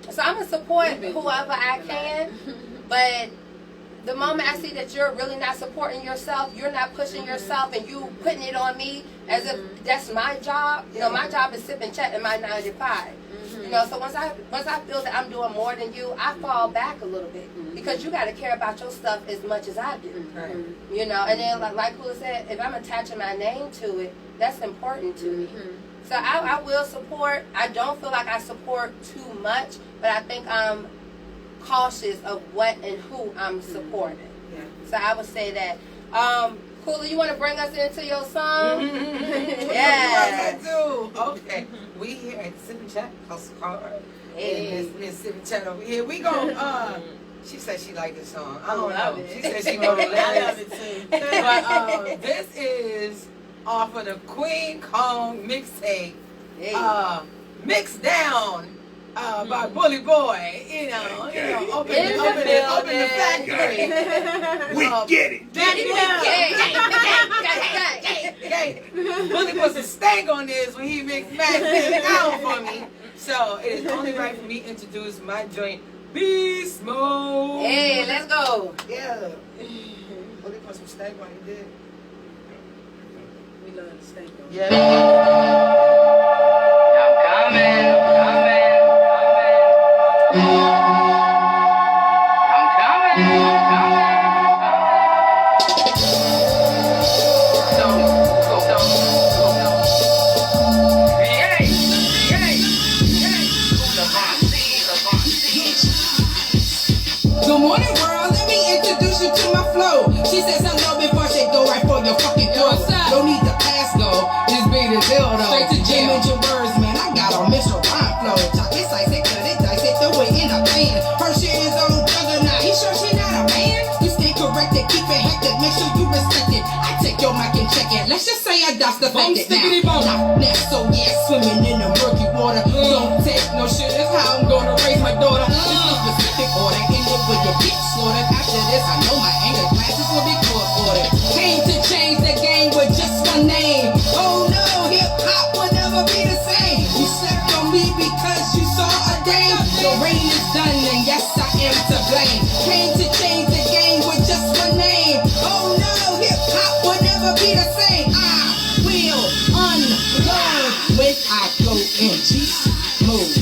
[SPEAKER 4] So I'm going to support whoever I can, but the moment I see that you're really not supporting yourself, you're not pushing yourself, and you putting it on me as if that's my job. You know, my job is sip and chat in my 9 to 5. You know, so once I feel that I'm doing more than you, I fall back a little bit because you got to care about your stuff as much as I do.
[SPEAKER 2] Right.
[SPEAKER 4] You know, and then like Kula said, if I'm attaching my name to it, that's important to me. So I will support. I don't feel like I support too much, but I think I'm cautious of what and who I'm supporting.
[SPEAKER 2] Yeah.
[SPEAKER 4] So I would say that. Kula, you want to bring us into your song?
[SPEAKER 2] Yeah. Okay. We here at Sip and Chat House Card.
[SPEAKER 4] Hey.
[SPEAKER 2] And Miss Sip and Chat over here. We gon' she said she liked this song. I don't
[SPEAKER 3] love
[SPEAKER 2] know.
[SPEAKER 3] it.
[SPEAKER 2] She said she wrote it.
[SPEAKER 3] I love it too.
[SPEAKER 2] But this is off of the Queen Kong mixtape.
[SPEAKER 4] Hey.
[SPEAKER 2] Mixed Down. By Bully Boy, you know, open the factory.
[SPEAKER 5] We get it.
[SPEAKER 2] Bully put some stank on this when he mixed Mix Down for me. So it is only right for me to introduce my joint, Beast Mode.
[SPEAKER 4] Hey, let's go.
[SPEAKER 2] Yeah. Bully put some stank on he did.
[SPEAKER 3] We love the stank on.
[SPEAKER 2] Yeah.
[SPEAKER 6] I'm coming.
[SPEAKER 5] Good morning, world. Let me introduce you to my flow. She says hello before she go right for your fucking throat. No need to pass go. This beat is ill though. Straight to jam with your words, man. I got a Mr. Rhyme flow. Chop it, slice it, cut it, dice it, throw it in a pan. Her shit is on juggernaut. You sure she not a man? You stay corrected, keep it hectic, make sure you respect it. I take your mic and check it. Let's just say I dust the fact it now. Not next, so yeah, swimming in the murky water. Don't take no shit. That's how I'm gonna raise my daughter. It's no specific order. With your bitch slaughtered. After this, I know my anger classes will be court ordered. Came to change the game with just one name. Oh no, hip hop will never be the same. You slept on me because you saw a dame. The rain is done, and yes, I am to blame. Came to change the game with just one name. Oh no, hip hop will never be the same. I will unlearn when I go in G's mode.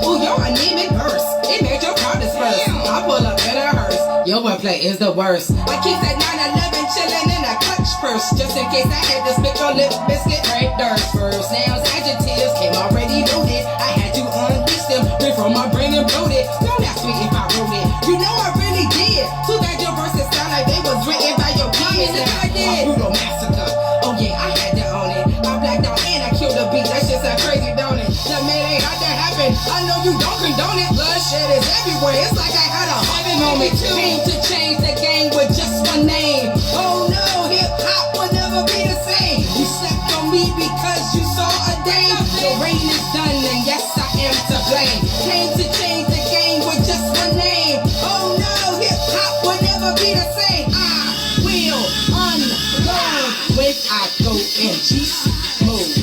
[SPEAKER 5] Oh, your name and verse. It made your crowd disperse. I pull up in a hearse. Your wordplay is the worst. I keep that 911 chillin' in a clutch purse. Just in case I had to spit your lip biscuit right there. First nouns, adjectives came already loaded. I had to unleash them. Bring from my brain and bloat it. Don't ask me if I wrote it. You know I really did. Too bad your verses sound like they was written by your kids. I did. Brutal massacre. Oh yeah, I had to own it. I blacked out and I killed the beat. That shit sound crazy, don't it? That man ain't had that happen. I know you don't condone it. Bloodshed is everywhere. It's like I had a heaven moment. Came to change the game with just one name. Oh no, hip hop will never be the same. You slept on me because you saw a dame. The rain is done, and yes, I am to blame. Came to change the game with just one name. Oh no, hip hop will never be the same. I will unlearn when I go in G's mode.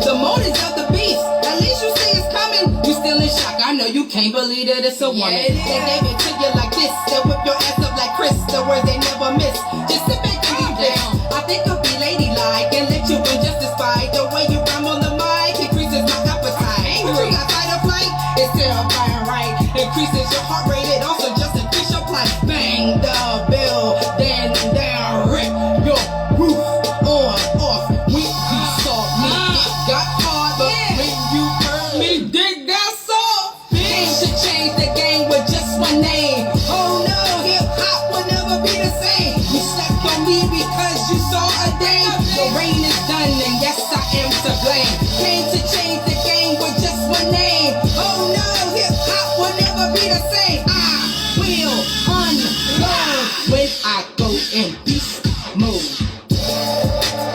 [SPEAKER 5] The mode is of the beast. At least you see it's coming. You still in shock. I know you can't believe that it's a woman. They gave it to you like this. They'll whip your ass up like Chris. The words they never miss. Just sit back and be down. I think I'll be ladylike and let you injustice fight. The way you rhyme on the mic increases my appetite. Angry like fight or flight. It's terrifying, right? Increases your heart rate. It also just increase your plight. Bang the bell, then down, rip your roof on off. When you saw me, it got hard, but when you heard me, dig that soft. Came to change the game with just one name. Oh no, hip hop will never be the
[SPEAKER 6] same. You stepped on me because you saw a dame. The rain is done and yes I am to blame. Came to change the game with just one name. Oh no, hip hop will never be the same. I will unlearn when I go in beast mode.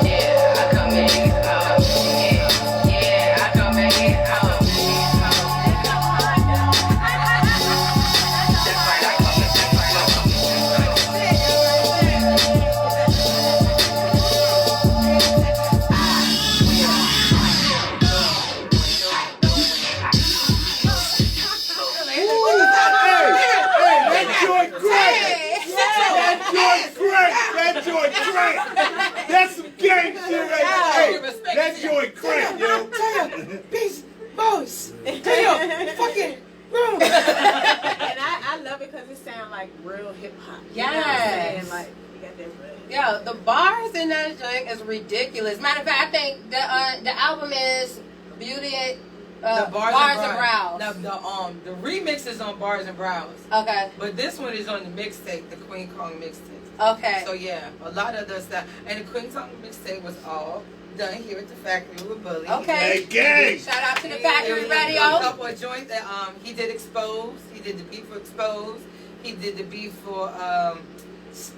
[SPEAKER 4] Yeah, I come in out. Yeah, I come in out. That's right, I come in. That's right, I come
[SPEAKER 1] That joint crank. That's some gang shit right there. Hey, that joint crank, yo.
[SPEAKER 2] Damn, Beast Boys. Damn, fucking room.
[SPEAKER 3] And I love it because it sounds like real hip hop.
[SPEAKER 4] Yes.
[SPEAKER 3] You know what I'm saying? Like, you got that real.
[SPEAKER 4] Yo, the bars in that joint is ridiculous. Matter of fact, I think the album is Beauty
[SPEAKER 2] The
[SPEAKER 4] Bars and Brows.
[SPEAKER 2] The remix is on Bars and Brows.
[SPEAKER 4] Okay.
[SPEAKER 2] But this one is on the mixtape, the Queen Kong mixtape.
[SPEAKER 4] Okay.
[SPEAKER 2] So yeah, a lot of the stuff, and the Queen Kong mixtape was all done here at the factory with Bully.
[SPEAKER 4] Okay.
[SPEAKER 1] Hey, gang.
[SPEAKER 4] Shout out to the
[SPEAKER 2] There
[SPEAKER 4] factory
[SPEAKER 2] was
[SPEAKER 4] radio.
[SPEAKER 2] a couple of joints that he did Expose. He did the beat for Expose. He did the beat for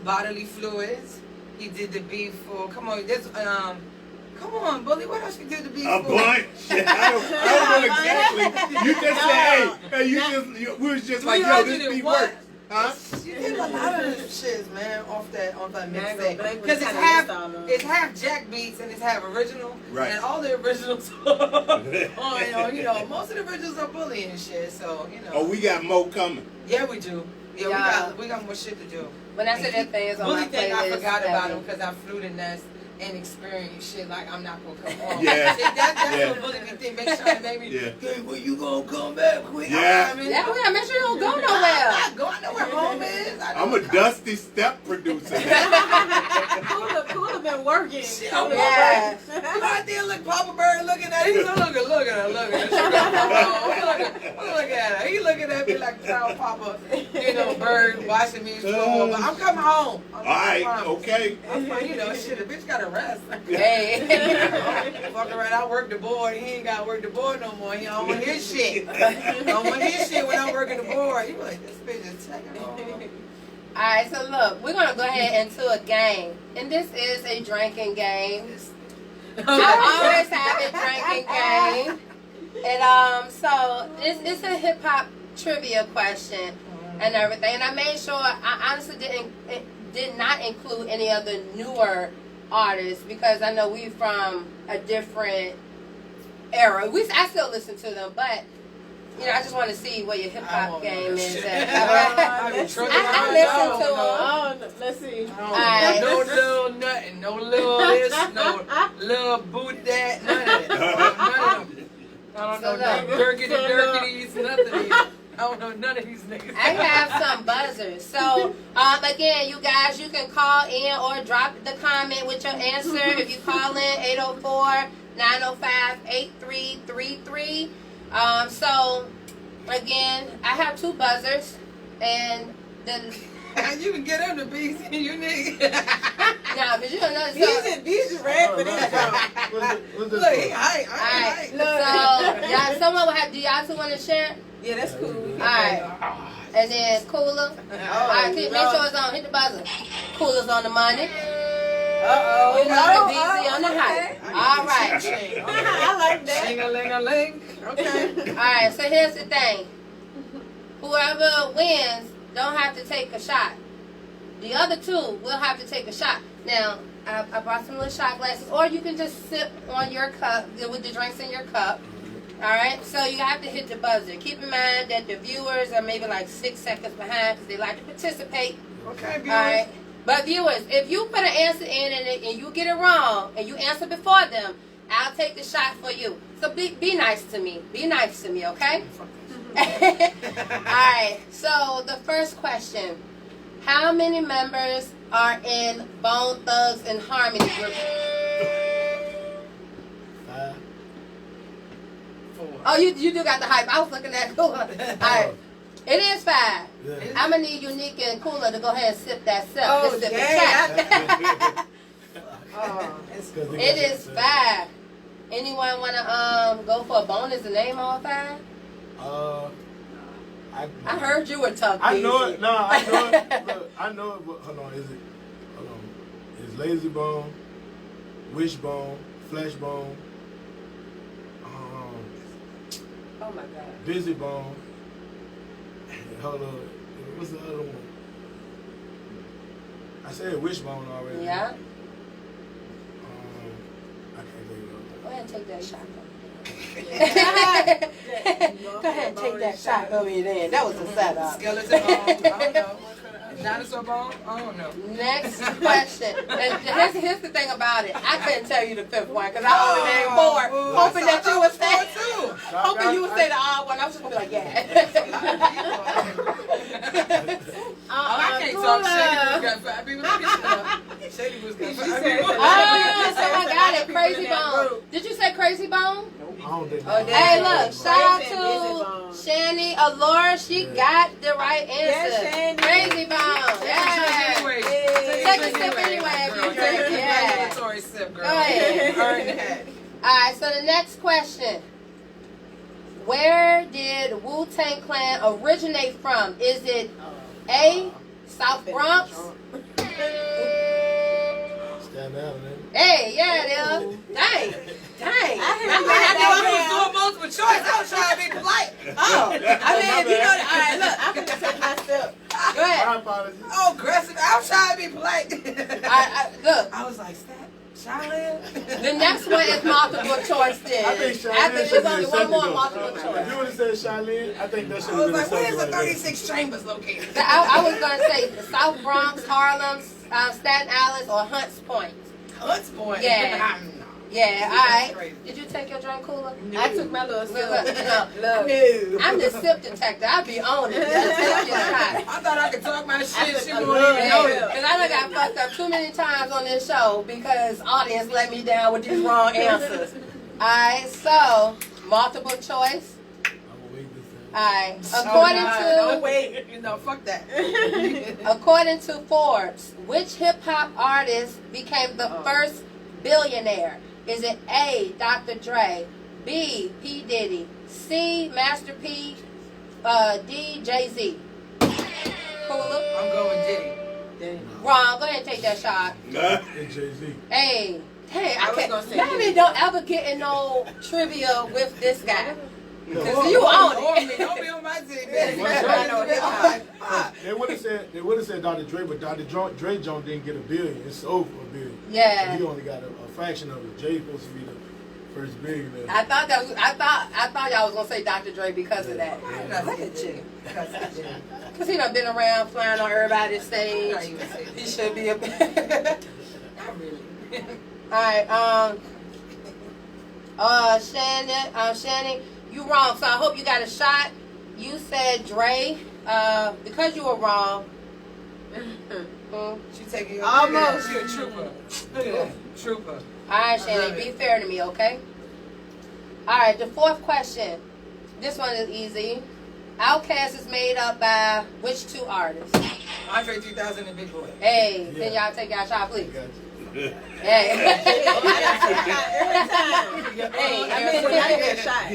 [SPEAKER 2] Bodily Fluids. He did the beat for come on, Bully. What else you did the beat
[SPEAKER 1] A
[SPEAKER 2] for?
[SPEAKER 1] bunch. I don't know exactly. You just said, we was just like, yo, this beat works. Huh?
[SPEAKER 2] She did a lot of them shits, man, off that mixtape.
[SPEAKER 3] Blake was
[SPEAKER 2] Because
[SPEAKER 3] kinda
[SPEAKER 2] it's half Jack beats and it's half original.
[SPEAKER 1] Right.
[SPEAKER 2] And all the originals on, most of the originals are Bully and shit, so,
[SPEAKER 1] Oh, we got more coming.
[SPEAKER 2] Yeah, we do. Yeah, we got more shit to do.
[SPEAKER 4] When I said that thing is on
[SPEAKER 2] Bully
[SPEAKER 4] my
[SPEAKER 2] thing,
[SPEAKER 4] playlist.
[SPEAKER 2] I forgot about him because I flew to Nest and experienced shit like I'm not gonna come home.
[SPEAKER 1] Yeah.
[SPEAKER 2] See, that's
[SPEAKER 1] Yeah.
[SPEAKER 2] what Bully be thinking. Make sure baby.
[SPEAKER 1] Yeah.
[SPEAKER 2] Hey, when you gonna come back? Quick?
[SPEAKER 1] Yeah.
[SPEAKER 4] Yeah, we gotta make sure you don't go
[SPEAKER 2] I'm
[SPEAKER 4] nowhere.
[SPEAKER 2] not going nowhere. Home is.
[SPEAKER 1] I'm a dusty step producer.
[SPEAKER 3] Cooler been working.
[SPEAKER 2] Shit, I'm
[SPEAKER 4] Yeah.
[SPEAKER 2] You out there look Papa Bird looking at her. He's looking at her. Look at her. He looking at me like Child Papa, Bird watching me slow. But I'm coming home.
[SPEAKER 1] All right, okay.
[SPEAKER 2] I'm like, shit, a bitch gotta rest.
[SPEAKER 4] Hey.
[SPEAKER 2] Fuck around, I work the board. He ain't gotta work the board no more. He don't want his shit. Don't want his shit when I'm working the board. He like, this bitch is taking home.
[SPEAKER 4] Alright, so look, we're gonna go ahead into a game. And this is a drinking game. I always have a drinking game. And so it's a hip hop trivia question and everything. And I made sure I honestly did not include any of the newer artists because I know we from a different era. I still listen to them, but I just want to see where your hip hop game is at. I listen to them.
[SPEAKER 3] Oh, let's see.
[SPEAKER 4] Alright.
[SPEAKER 2] No little nothing, no little this, no little boot that, none of that. None of them. I don't know no dirkity-dirkities, nothing. I don't know none of these niggas.
[SPEAKER 4] I have some buzzers. So, again, you guys, you can call in or drop the comment with your answer. If you call in, 804-905-8333. So, again, I have two buzzers. And then...
[SPEAKER 2] You can get him to Beezy, you nigga.
[SPEAKER 4] Nah, but you don't know.
[SPEAKER 3] Beezy red for this job.
[SPEAKER 2] Look, he aight.
[SPEAKER 4] So, someone will have... Do y'all two want to share?
[SPEAKER 3] Yeah, that's cool.
[SPEAKER 4] Alright. And then Kula. Alright, make sure it's on. Hit the buzzer. Kula's on the money.
[SPEAKER 3] Uh-oh.
[SPEAKER 4] You know, Beezy on the hype. Alright.
[SPEAKER 3] I like that.
[SPEAKER 2] Ling-a-ling-a-ling.
[SPEAKER 3] Okay.
[SPEAKER 4] Alright, so here's the thing. Whoever wins don't have to take a shot. The other two will have to take a shot. Now, I brought some little shot glasses, or you can just sip on your cup with the drinks in your cup. Alright, so you have to hit the buzzer. Keep in mind that the viewers are maybe like 6 seconds behind because they like to participate.
[SPEAKER 2] Okay, viewers.
[SPEAKER 4] Alright, but viewers, if you put an answer in and you get it wrong and you answer before them, I'll take the shot for you. So be nice to me. Be nice to me, okay? Alright, so the first question. How many members are in Bone Thugs and Harmony group?
[SPEAKER 1] 5.
[SPEAKER 2] 4.
[SPEAKER 4] Oh, you do got the hype. I was looking at Kula. Alright. It is 5.
[SPEAKER 1] Yeah.
[SPEAKER 4] I'm gonna need Unique and Kula to go ahead and sip that sip.
[SPEAKER 3] Oh,
[SPEAKER 4] Just sip
[SPEAKER 3] yeah.
[SPEAKER 4] the chat.
[SPEAKER 3] Oh,
[SPEAKER 4] It is 5. Anyone wanna go for a bonus and name all 5? I heard you were tough.
[SPEAKER 1] I know
[SPEAKER 4] Beezy.
[SPEAKER 1] it. No, I know it. Look, I know it. But hold on. Hold on. It's Lazy Bone, Wishbone, Fleshbone,
[SPEAKER 3] oh my God.
[SPEAKER 1] Busy Bone. Hold on. What's the other one? I said Wishbone already.
[SPEAKER 4] Yeah.
[SPEAKER 1] I can't think of it.
[SPEAKER 4] Go ahead and take that shot.
[SPEAKER 3] Go
[SPEAKER 4] Go ahead and take that shot over there. That was a setup.
[SPEAKER 2] Skeleton bone. I don't know. Dinosaur bone? I don't know.
[SPEAKER 4] Next question. And here's the thing about it. I couldn't tell you the 5th one because I only named 4, hoping that you would say, hoping you would say the odd one. I was just gonna be like, yeah.
[SPEAKER 2] I can't talk. Shady Boo's got 5 people. Shady Boo's got 5 people.
[SPEAKER 4] Someone got it. Crazy Bone. Did you say Crazy Bone?
[SPEAKER 1] I don't think
[SPEAKER 4] Hey, look, shout out to Shani Allura. She got the right answer.
[SPEAKER 3] Yes, Shani.
[SPEAKER 4] Crazy Bone. Yeah. Take a sip anyway if you drink. Yeah.
[SPEAKER 2] Regulatory sip, girl.
[SPEAKER 4] Go ahead.
[SPEAKER 2] Earn that.
[SPEAKER 4] Alright, so the next question. Where did Wu-Tang Clan originate from? Is it A, South Bronx?
[SPEAKER 1] Stand down, man.
[SPEAKER 4] Hey, yeah, it is. Dang.
[SPEAKER 2] I was doing multiple choice. I was trying to be polite.
[SPEAKER 3] Oh, I mean, if you know, all right, look, I'm gonna take my sip.
[SPEAKER 4] Go ahead.
[SPEAKER 1] My apologies.
[SPEAKER 2] Oh, aggressive. I was trying to be polite.
[SPEAKER 4] Look,
[SPEAKER 2] I was like, stop. Charlotte.
[SPEAKER 4] the next one is multiple choice then.
[SPEAKER 1] I think Charlene
[SPEAKER 4] After
[SPEAKER 1] should
[SPEAKER 4] there's
[SPEAKER 1] be
[SPEAKER 4] only one
[SPEAKER 1] accepted,
[SPEAKER 4] more
[SPEAKER 1] though.
[SPEAKER 4] multiple
[SPEAKER 1] If
[SPEAKER 4] choice.
[SPEAKER 1] you would have said Charlene, I think that
[SPEAKER 2] I
[SPEAKER 1] should
[SPEAKER 2] was
[SPEAKER 1] have been
[SPEAKER 2] like, where's
[SPEAKER 1] accepted
[SPEAKER 2] the
[SPEAKER 1] right there.
[SPEAKER 2] 36 chambers located?
[SPEAKER 4] I was going to say the South Bronx, Harlem, Staten Island, or Hunts Point.
[SPEAKER 2] Hunts Point.
[SPEAKER 4] Yeah. Yeah, all right. Did you take your drink cooler?
[SPEAKER 3] I took my little sip.
[SPEAKER 4] Look. I'm the sip detector. I be on it.
[SPEAKER 2] I thought I could talk my shit. She wouldn't even
[SPEAKER 3] Yeah.
[SPEAKER 2] know it.
[SPEAKER 4] Because I done got fucked up too many times on this show because audience let me down with these wrong answers. Alright, so multiple choice. Alright.
[SPEAKER 2] No, wait. No, fuck that.
[SPEAKER 4] According to Forbes, which hip hop artist became the first billionaire? Is it A, Dr. Dre, B, P. Diddy, C, Master P, D, Jay-Z? Kula?
[SPEAKER 2] I'm going Diddy.
[SPEAKER 4] Wrong. Go ahead and take that shot.
[SPEAKER 1] It's Jay-Z.
[SPEAKER 4] Hey, I
[SPEAKER 3] was
[SPEAKER 4] can't.
[SPEAKER 3] gonna say
[SPEAKER 4] Maybe
[SPEAKER 3] Diddy.
[SPEAKER 4] don't ever get in no trivia with this guy.
[SPEAKER 1] No.
[SPEAKER 4] Because you own it.
[SPEAKER 2] Don't be on my team,
[SPEAKER 3] I know hip hop.
[SPEAKER 1] They would have said Dr. Dre, but Dr. Dre Jones didn't get $1 billion. It's over $1 billion.
[SPEAKER 4] Yeah.
[SPEAKER 1] So he only got a fraction of it. Jay's supposed to be the first billionaire.
[SPEAKER 4] I thought y'all was gonna say Dr. Dre because of that.
[SPEAKER 2] Look at you.
[SPEAKER 4] Cause he done been around flying on everybody's stage.
[SPEAKER 2] Not even say that.
[SPEAKER 4] He should be a.
[SPEAKER 2] Not really.
[SPEAKER 4] All right. Shannon, you wrong. So I hope you got a shot. You said Dre. Because you were wrong.
[SPEAKER 2] She taking your
[SPEAKER 3] Almost.
[SPEAKER 2] She a trooper. Look at that. Trooper.
[SPEAKER 4] All right, Shannon, be fair to me, okay? All right, the 4th question. This one is easy. Outkast is made up by which 2 artists?
[SPEAKER 2] Andre 3000 and Big Boy.
[SPEAKER 4] Hey,
[SPEAKER 1] Yeah.
[SPEAKER 4] can y'all take y'all shot, please?
[SPEAKER 1] Got you.
[SPEAKER 4] Hey.
[SPEAKER 3] I mean, I get shot.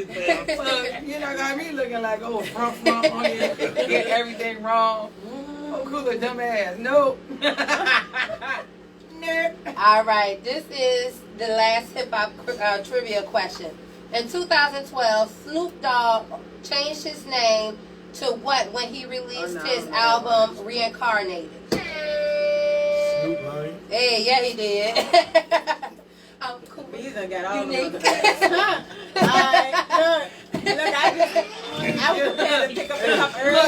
[SPEAKER 2] Look, you know, got me looking like, oh, front on you. Get everything wrong. Oh, Kula, dumbass. Nope.
[SPEAKER 4] All right, this is the last hip hop trivia question. In 2012, Snoop Dogg changed his name to what when he released his album Reincarnated?
[SPEAKER 1] Snoop Lion.
[SPEAKER 4] Hey, yeah, he did. I'm cool.
[SPEAKER 3] He's done got all
[SPEAKER 4] Unique.
[SPEAKER 3] the other Alright, look, I was prepared to pick up the cup every time.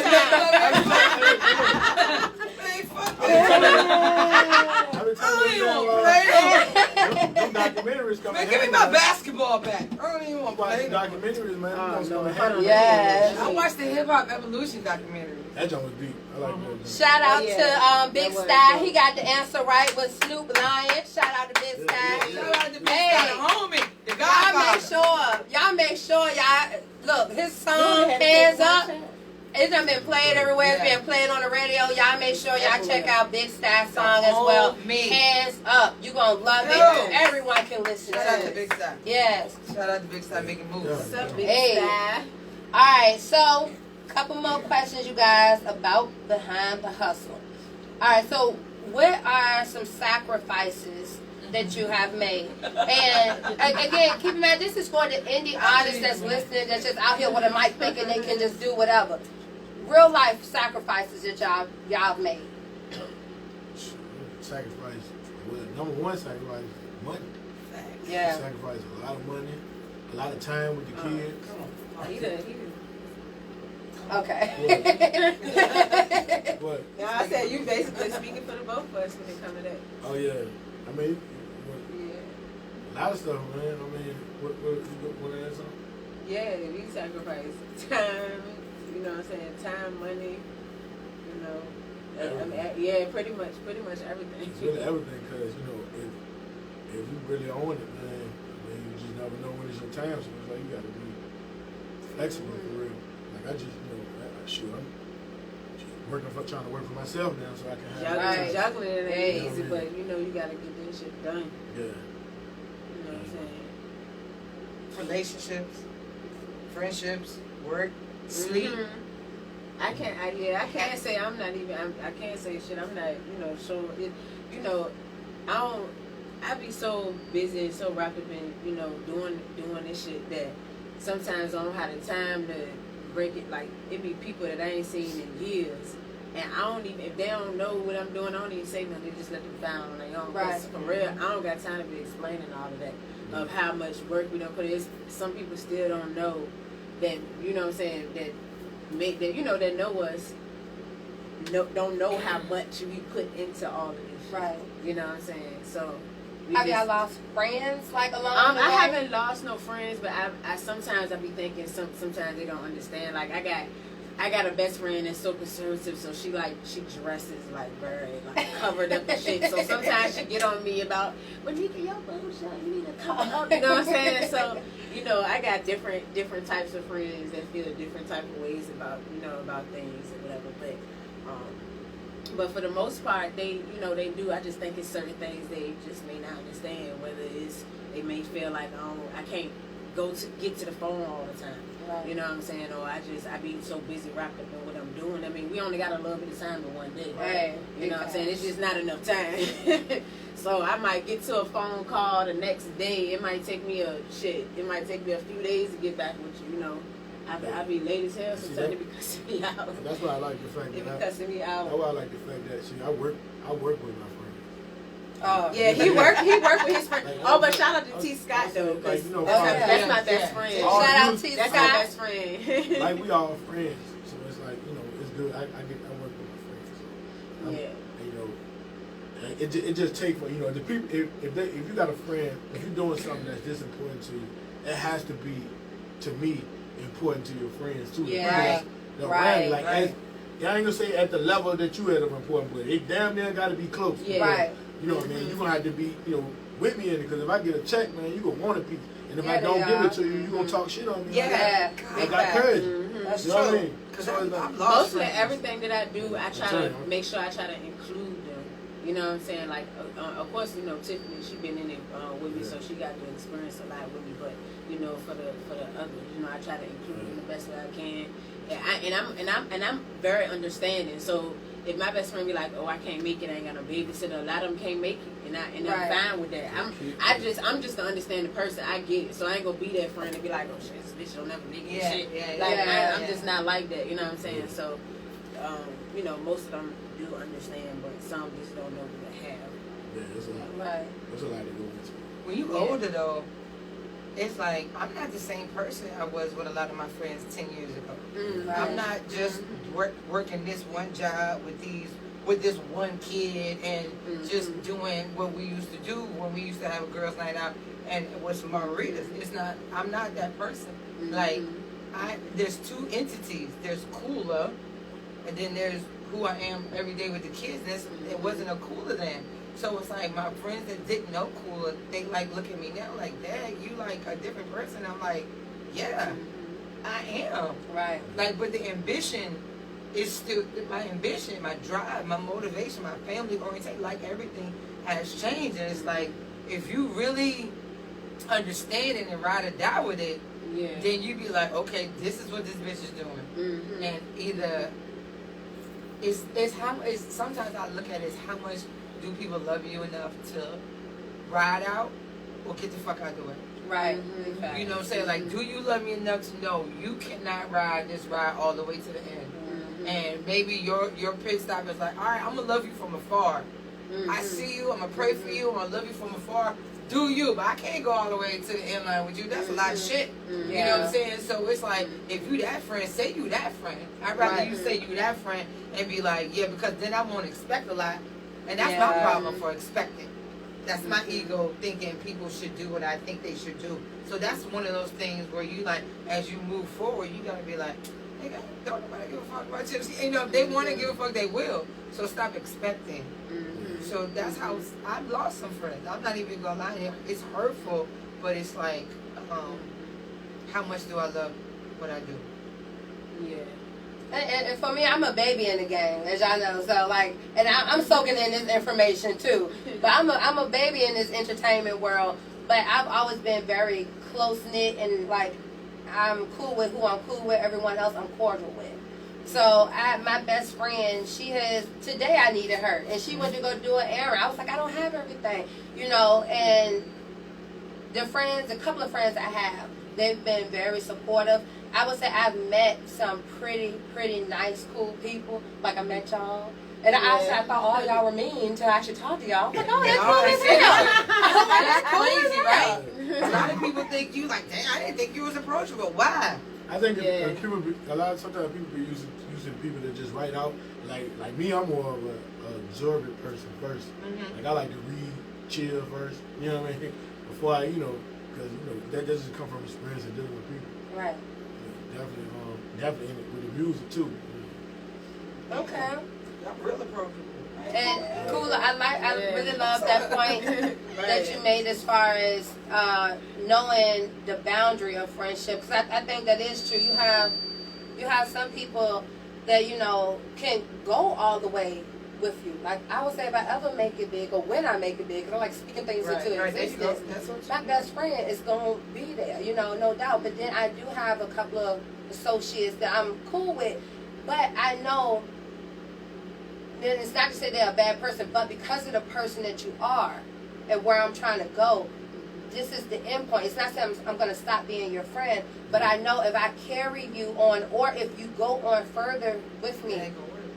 [SPEAKER 1] Them documentaries coming.
[SPEAKER 2] Man, give me my basketball back. I don't even want to
[SPEAKER 1] Watch
[SPEAKER 2] play.
[SPEAKER 1] documentaries, man.
[SPEAKER 3] Oh,
[SPEAKER 1] Them
[SPEAKER 3] no.
[SPEAKER 1] gonna handle it.
[SPEAKER 4] Yes.
[SPEAKER 2] I watched the Hip Hop Evolution documentary.
[SPEAKER 1] That joint was deep. I like that.
[SPEAKER 4] Shout out to Big
[SPEAKER 3] That was
[SPEAKER 4] Sty.
[SPEAKER 3] good.
[SPEAKER 4] He got the answer right with Snoop Lion. Shout out to Big Sty.
[SPEAKER 2] Shout out to Big
[SPEAKER 4] Hey.
[SPEAKER 2] Sky, the homie, the
[SPEAKER 4] Y'all make
[SPEAKER 2] Godfather.
[SPEAKER 4] sure y'all look his song Hands Up. It's done been played everywhere. It's been played on the radio. Y'all make sure y'all check out Big Sty song as well. Hands up. You gonna love it. So everyone can listen to it.
[SPEAKER 2] Shout out to Big Sty.
[SPEAKER 4] Yes.
[SPEAKER 2] Shout out to Big Sty making moves.
[SPEAKER 3] What's up, Big
[SPEAKER 4] Hey.
[SPEAKER 3] Sty?
[SPEAKER 4] Alright, so couple more questions, you guys, about behind the hustle. Alright, so what are some sacrifices that you have made? And again, keep in mind, this is for the indie artists that's listening, that's just out here with a mic thinking they can just do whatever. Real life sacrifices that y'all have made.
[SPEAKER 1] Sacrifice. Well, number one sacrifice is money.
[SPEAKER 4] Yeah.
[SPEAKER 1] Sacrifice a lot of money, a lot of time with the kids.
[SPEAKER 3] He done.
[SPEAKER 4] Okay.
[SPEAKER 1] What?
[SPEAKER 3] No, I said you basically speaking for the both of us when it comes to that.
[SPEAKER 1] Oh yeah. I mean,
[SPEAKER 3] Yeah.
[SPEAKER 1] a lot of stuff, man. I mean, what of that song?
[SPEAKER 3] Yeah, we sacrifice time, you know what I'm saying, time, money, you know. I mean, yeah, pretty much everything.
[SPEAKER 1] It's really everything, because, you know, if you really own it, man, I mean, you just never know when it's your time, so it's like you got to be flexible for real. Like, I just, you know, I'm trying to work for myself now so I can have
[SPEAKER 3] Juggling it ain't
[SPEAKER 1] Yeah,
[SPEAKER 3] easy,
[SPEAKER 1] man.
[SPEAKER 3] but you know you gotta get this shit done.
[SPEAKER 1] Yeah.
[SPEAKER 3] You know what I'm saying?
[SPEAKER 2] Relationships, friendships, work, sleep.
[SPEAKER 3] I can't say I'm not even. I can't say shit. I'm not. You know, so it. You know, I be so busy and so wrapped up in doing this shit that sometimes I don't have the time to break it. Like it be people that I ain't seen in years, and I don't even, if they don't know what I'm doing, I don't even say nothing. They just let them down on their own.
[SPEAKER 4] Right.
[SPEAKER 3] For real, I don't got time to be explaining all of that of how much work we don't put in. Some people still don't know that. You know what I'm saying? That that know us. Don't know how much we put into all of this.
[SPEAKER 4] Right.
[SPEAKER 3] You know what I'm saying? So.
[SPEAKER 4] Have y'all lost friends like along the way?
[SPEAKER 3] I haven't lost no friends, but I sometimes I be thinking sometimes they don't understand. Like I got a best friend that's so conservative, so she dresses like very like covered up and shit. So sometimes she get on me about, well, Nika, your boobs showing, you need to cover up. You know what I'm saying? So I got different types of friends that feel different type of ways about about things and whatever. But for the most part, they do. I just think it's certain things they just may not understand. Whether it's they may feel like I can't get to the phone all the time.
[SPEAKER 4] Right.
[SPEAKER 3] You know what I'm saying? Or I be so busy wrapped up in what I'm doing. I mean, we only got a little bit of time in one day.
[SPEAKER 4] Right.
[SPEAKER 3] You know what I'm saying? It's just not enough time. So I might get to a phone call the next day. It might take me a few days to get back with you. I be late as hell sometimes. They be cussing me out.
[SPEAKER 1] That's why I like the fact
[SPEAKER 3] They
[SPEAKER 1] that
[SPEAKER 3] be cussing me out.
[SPEAKER 1] that's why I like the fact that I work with my friends.
[SPEAKER 4] Oh.
[SPEAKER 3] Yeah, he worked with his friend.
[SPEAKER 1] Like,
[SPEAKER 3] but shout out to T. Scott though,
[SPEAKER 1] like,
[SPEAKER 3] because
[SPEAKER 1] you know,
[SPEAKER 3] that's my best friend.
[SPEAKER 4] Shout out to
[SPEAKER 3] That's
[SPEAKER 4] Scott.
[SPEAKER 3] my best friend.
[SPEAKER 1] like we all friends, so it's like it's good. I work with my friends. So
[SPEAKER 3] Yeah.
[SPEAKER 1] it just takes for the people. If you got a friend, if you're doing something that's this important to you, it has to be, to me, important to your friends too.
[SPEAKER 4] Yeah.
[SPEAKER 1] Right. Like I ain't gonna say at the level that you had of important, but it damn near got to be close.
[SPEAKER 3] Yeah.
[SPEAKER 4] Right.
[SPEAKER 1] You know what I mean? You're gonna have to be with me in it, because if I get a check, man, you gonna want a piece, and if
[SPEAKER 4] Yeah,
[SPEAKER 1] I don't
[SPEAKER 4] they
[SPEAKER 1] give
[SPEAKER 4] are.
[SPEAKER 1] it to you, you gonna talk shit on me.
[SPEAKER 4] Yeah.
[SPEAKER 1] I got courage.
[SPEAKER 2] That's
[SPEAKER 1] You know what I
[SPEAKER 2] true.
[SPEAKER 1] mean?
[SPEAKER 2] Because
[SPEAKER 1] So it's like-
[SPEAKER 2] I've lost
[SPEAKER 3] Mostly
[SPEAKER 2] friends.
[SPEAKER 3] everything that I do, I try to
[SPEAKER 1] Sure.
[SPEAKER 3] make sure I try to include them. You know what I'm saying? Like, of course, Tiffany, she been in it with me, so she got to experience a lot with me. But for the others, I try to include them the best way I can. And I'm very understanding. So if my best friend be like, "Oh, I can't make it, I ain't got no babysitter," a lot of them can't make it, and I'm fine with that. I'm just an understanding person. I get it, so I ain't gonna be that friend and be like, "Oh shit, this bitch don't never make it."
[SPEAKER 2] Yeah,
[SPEAKER 3] I'm just not like that. You know what I'm saying? So, most of them do understand, but some just don't know what they have.
[SPEAKER 1] Yeah, there's a lot.
[SPEAKER 4] Right.
[SPEAKER 1] There's a lot to go into.
[SPEAKER 2] When you older though, it's like I'm not the same person I was with a lot of my friends 10 years ago.
[SPEAKER 4] Right.
[SPEAKER 2] I'm not just working this one job with this one kid and just doing what we used to do when we used to have a girls' night out and with some margaritas. I'm not that person. Like there's two entities. There's Kula, and then there's who I am every day with the kids. It wasn't a Kula then. So it's like my friends that didn't know Kula, they like look at me now like, Dad, you like a different person. I'm like, yeah. I am.
[SPEAKER 4] Right.
[SPEAKER 2] Like, but the ambition is still my ambition, my drive, my motivation, my family orientation. Like everything has changed, and it's like if you really understand it and ride or die with it, then you be like, okay, this is what this bitch is doing, and either it's how it's sometimes I look at it as how much do people love you enough to ride out or get the fuck out the way.
[SPEAKER 4] Right.
[SPEAKER 2] You know what I'm saying? Like, do you love me enough to know you cannot ride this ride all the way to the end? And maybe your pit stop is like, all right, I'm gonna love you from afar. I see you, I'm gonna pray for you, I'm gonna love you from afar. Do you? But I can't go all the way to the end line with you. That's a lot of shit. You know what I'm saying? So it's like, if you that friend, say you that friend. I'd rather you say you that friend and be like, yeah, because then I won't expect a lot. And that's my problem for expecting. That's my ego thinking people should do what I think they should do. So that's one of those things where you like, as you move forward, you gotta be like, hey, don't nobody give a fuck about you. You know, if they want to give a fuck, they will. So stop expecting. So that's how I've lost some friends. I'm not even gonna lie here. It's hurtful, but it's like, how much do I love what I do?
[SPEAKER 4] Yeah. And for me, I'm a baby in the game, as y'all know. So like, and I'm soaking in this information too. But I'm a baby in this entertainment world. But I've always been very close knit and like, I'm cool with who I'm cool with. Everyone else I'm cordial with. So my best friend, today I needed her, and she went to go do an errand. I was like, I don't have everything, you know. And a couple of friends I have, they've been very supportive. I would say I've met some pretty nice, cool people. Like I met y'all. And I thought all y'all were mean until I actually talk to y'all. I'm like, oh, that's cool as hell.
[SPEAKER 2] That's crazy, right? A lot of people think you like, dang, I didn't think you was approachable. Why?
[SPEAKER 1] I think sometimes people be using people that just write out. Like me, I'm more of a absorbent person first. Like I like to read, chill first. You know what I mean? Before I, because that doesn't come from experience and dealing with people.
[SPEAKER 4] Right.
[SPEAKER 1] Definitely in it with the music too.
[SPEAKER 4] Okay.
[SPEAKER 2] I'm real approachable.
[SPEAKER 4] And Kula, I really love that point that you made as far as knowing the boundary of friendship. Because I think that is true. You have some people that can go all the way with you. Like I would say, if I ever make it big, or when I make it big, because I like speaking things into existence. My best friend is gonna be there, no doubt. But then I do have a couple of associates that I'm cool with, but I know. Then it's not to say they're a bad person, but because of the person that you are and where I'm trying to go, this is the end point. It's not saying I'm going to stop being your friend, but I know if I carry you on, or if you go on further with me,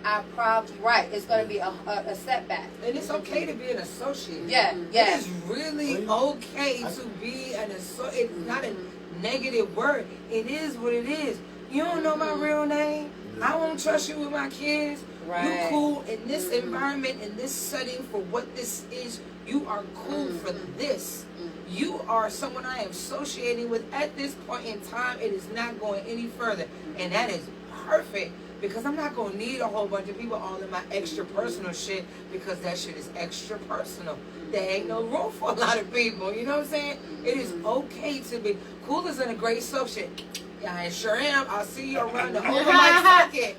[SPEAKER 4] I probably, it's going to be a setback.
[SPEAKER 2] And it's okay to be an associate.
[SPEAKER 4] Yeah.
[SPEAKER 2] It's really okay to be an associate. It's not a negative word. It is what it is. You don't know my real name. I won't trust you with my kids.
[SPEAKER 4] Right.
[SPEAKER 2] You cool in this environment, in this setting for what this is. You are cool for this. You are someone I am associating with at this point in time. It is not going any further. And that is perfect, because I'm not going to need a whole bunch of people all in my extra personal shit, because that shit is extra personal. There ain't no room for a lot of people. You know what I'm saying? It is okay to be. Cool is in a great associate. Yeah, I sure am. I'll see you around the open mic circuit.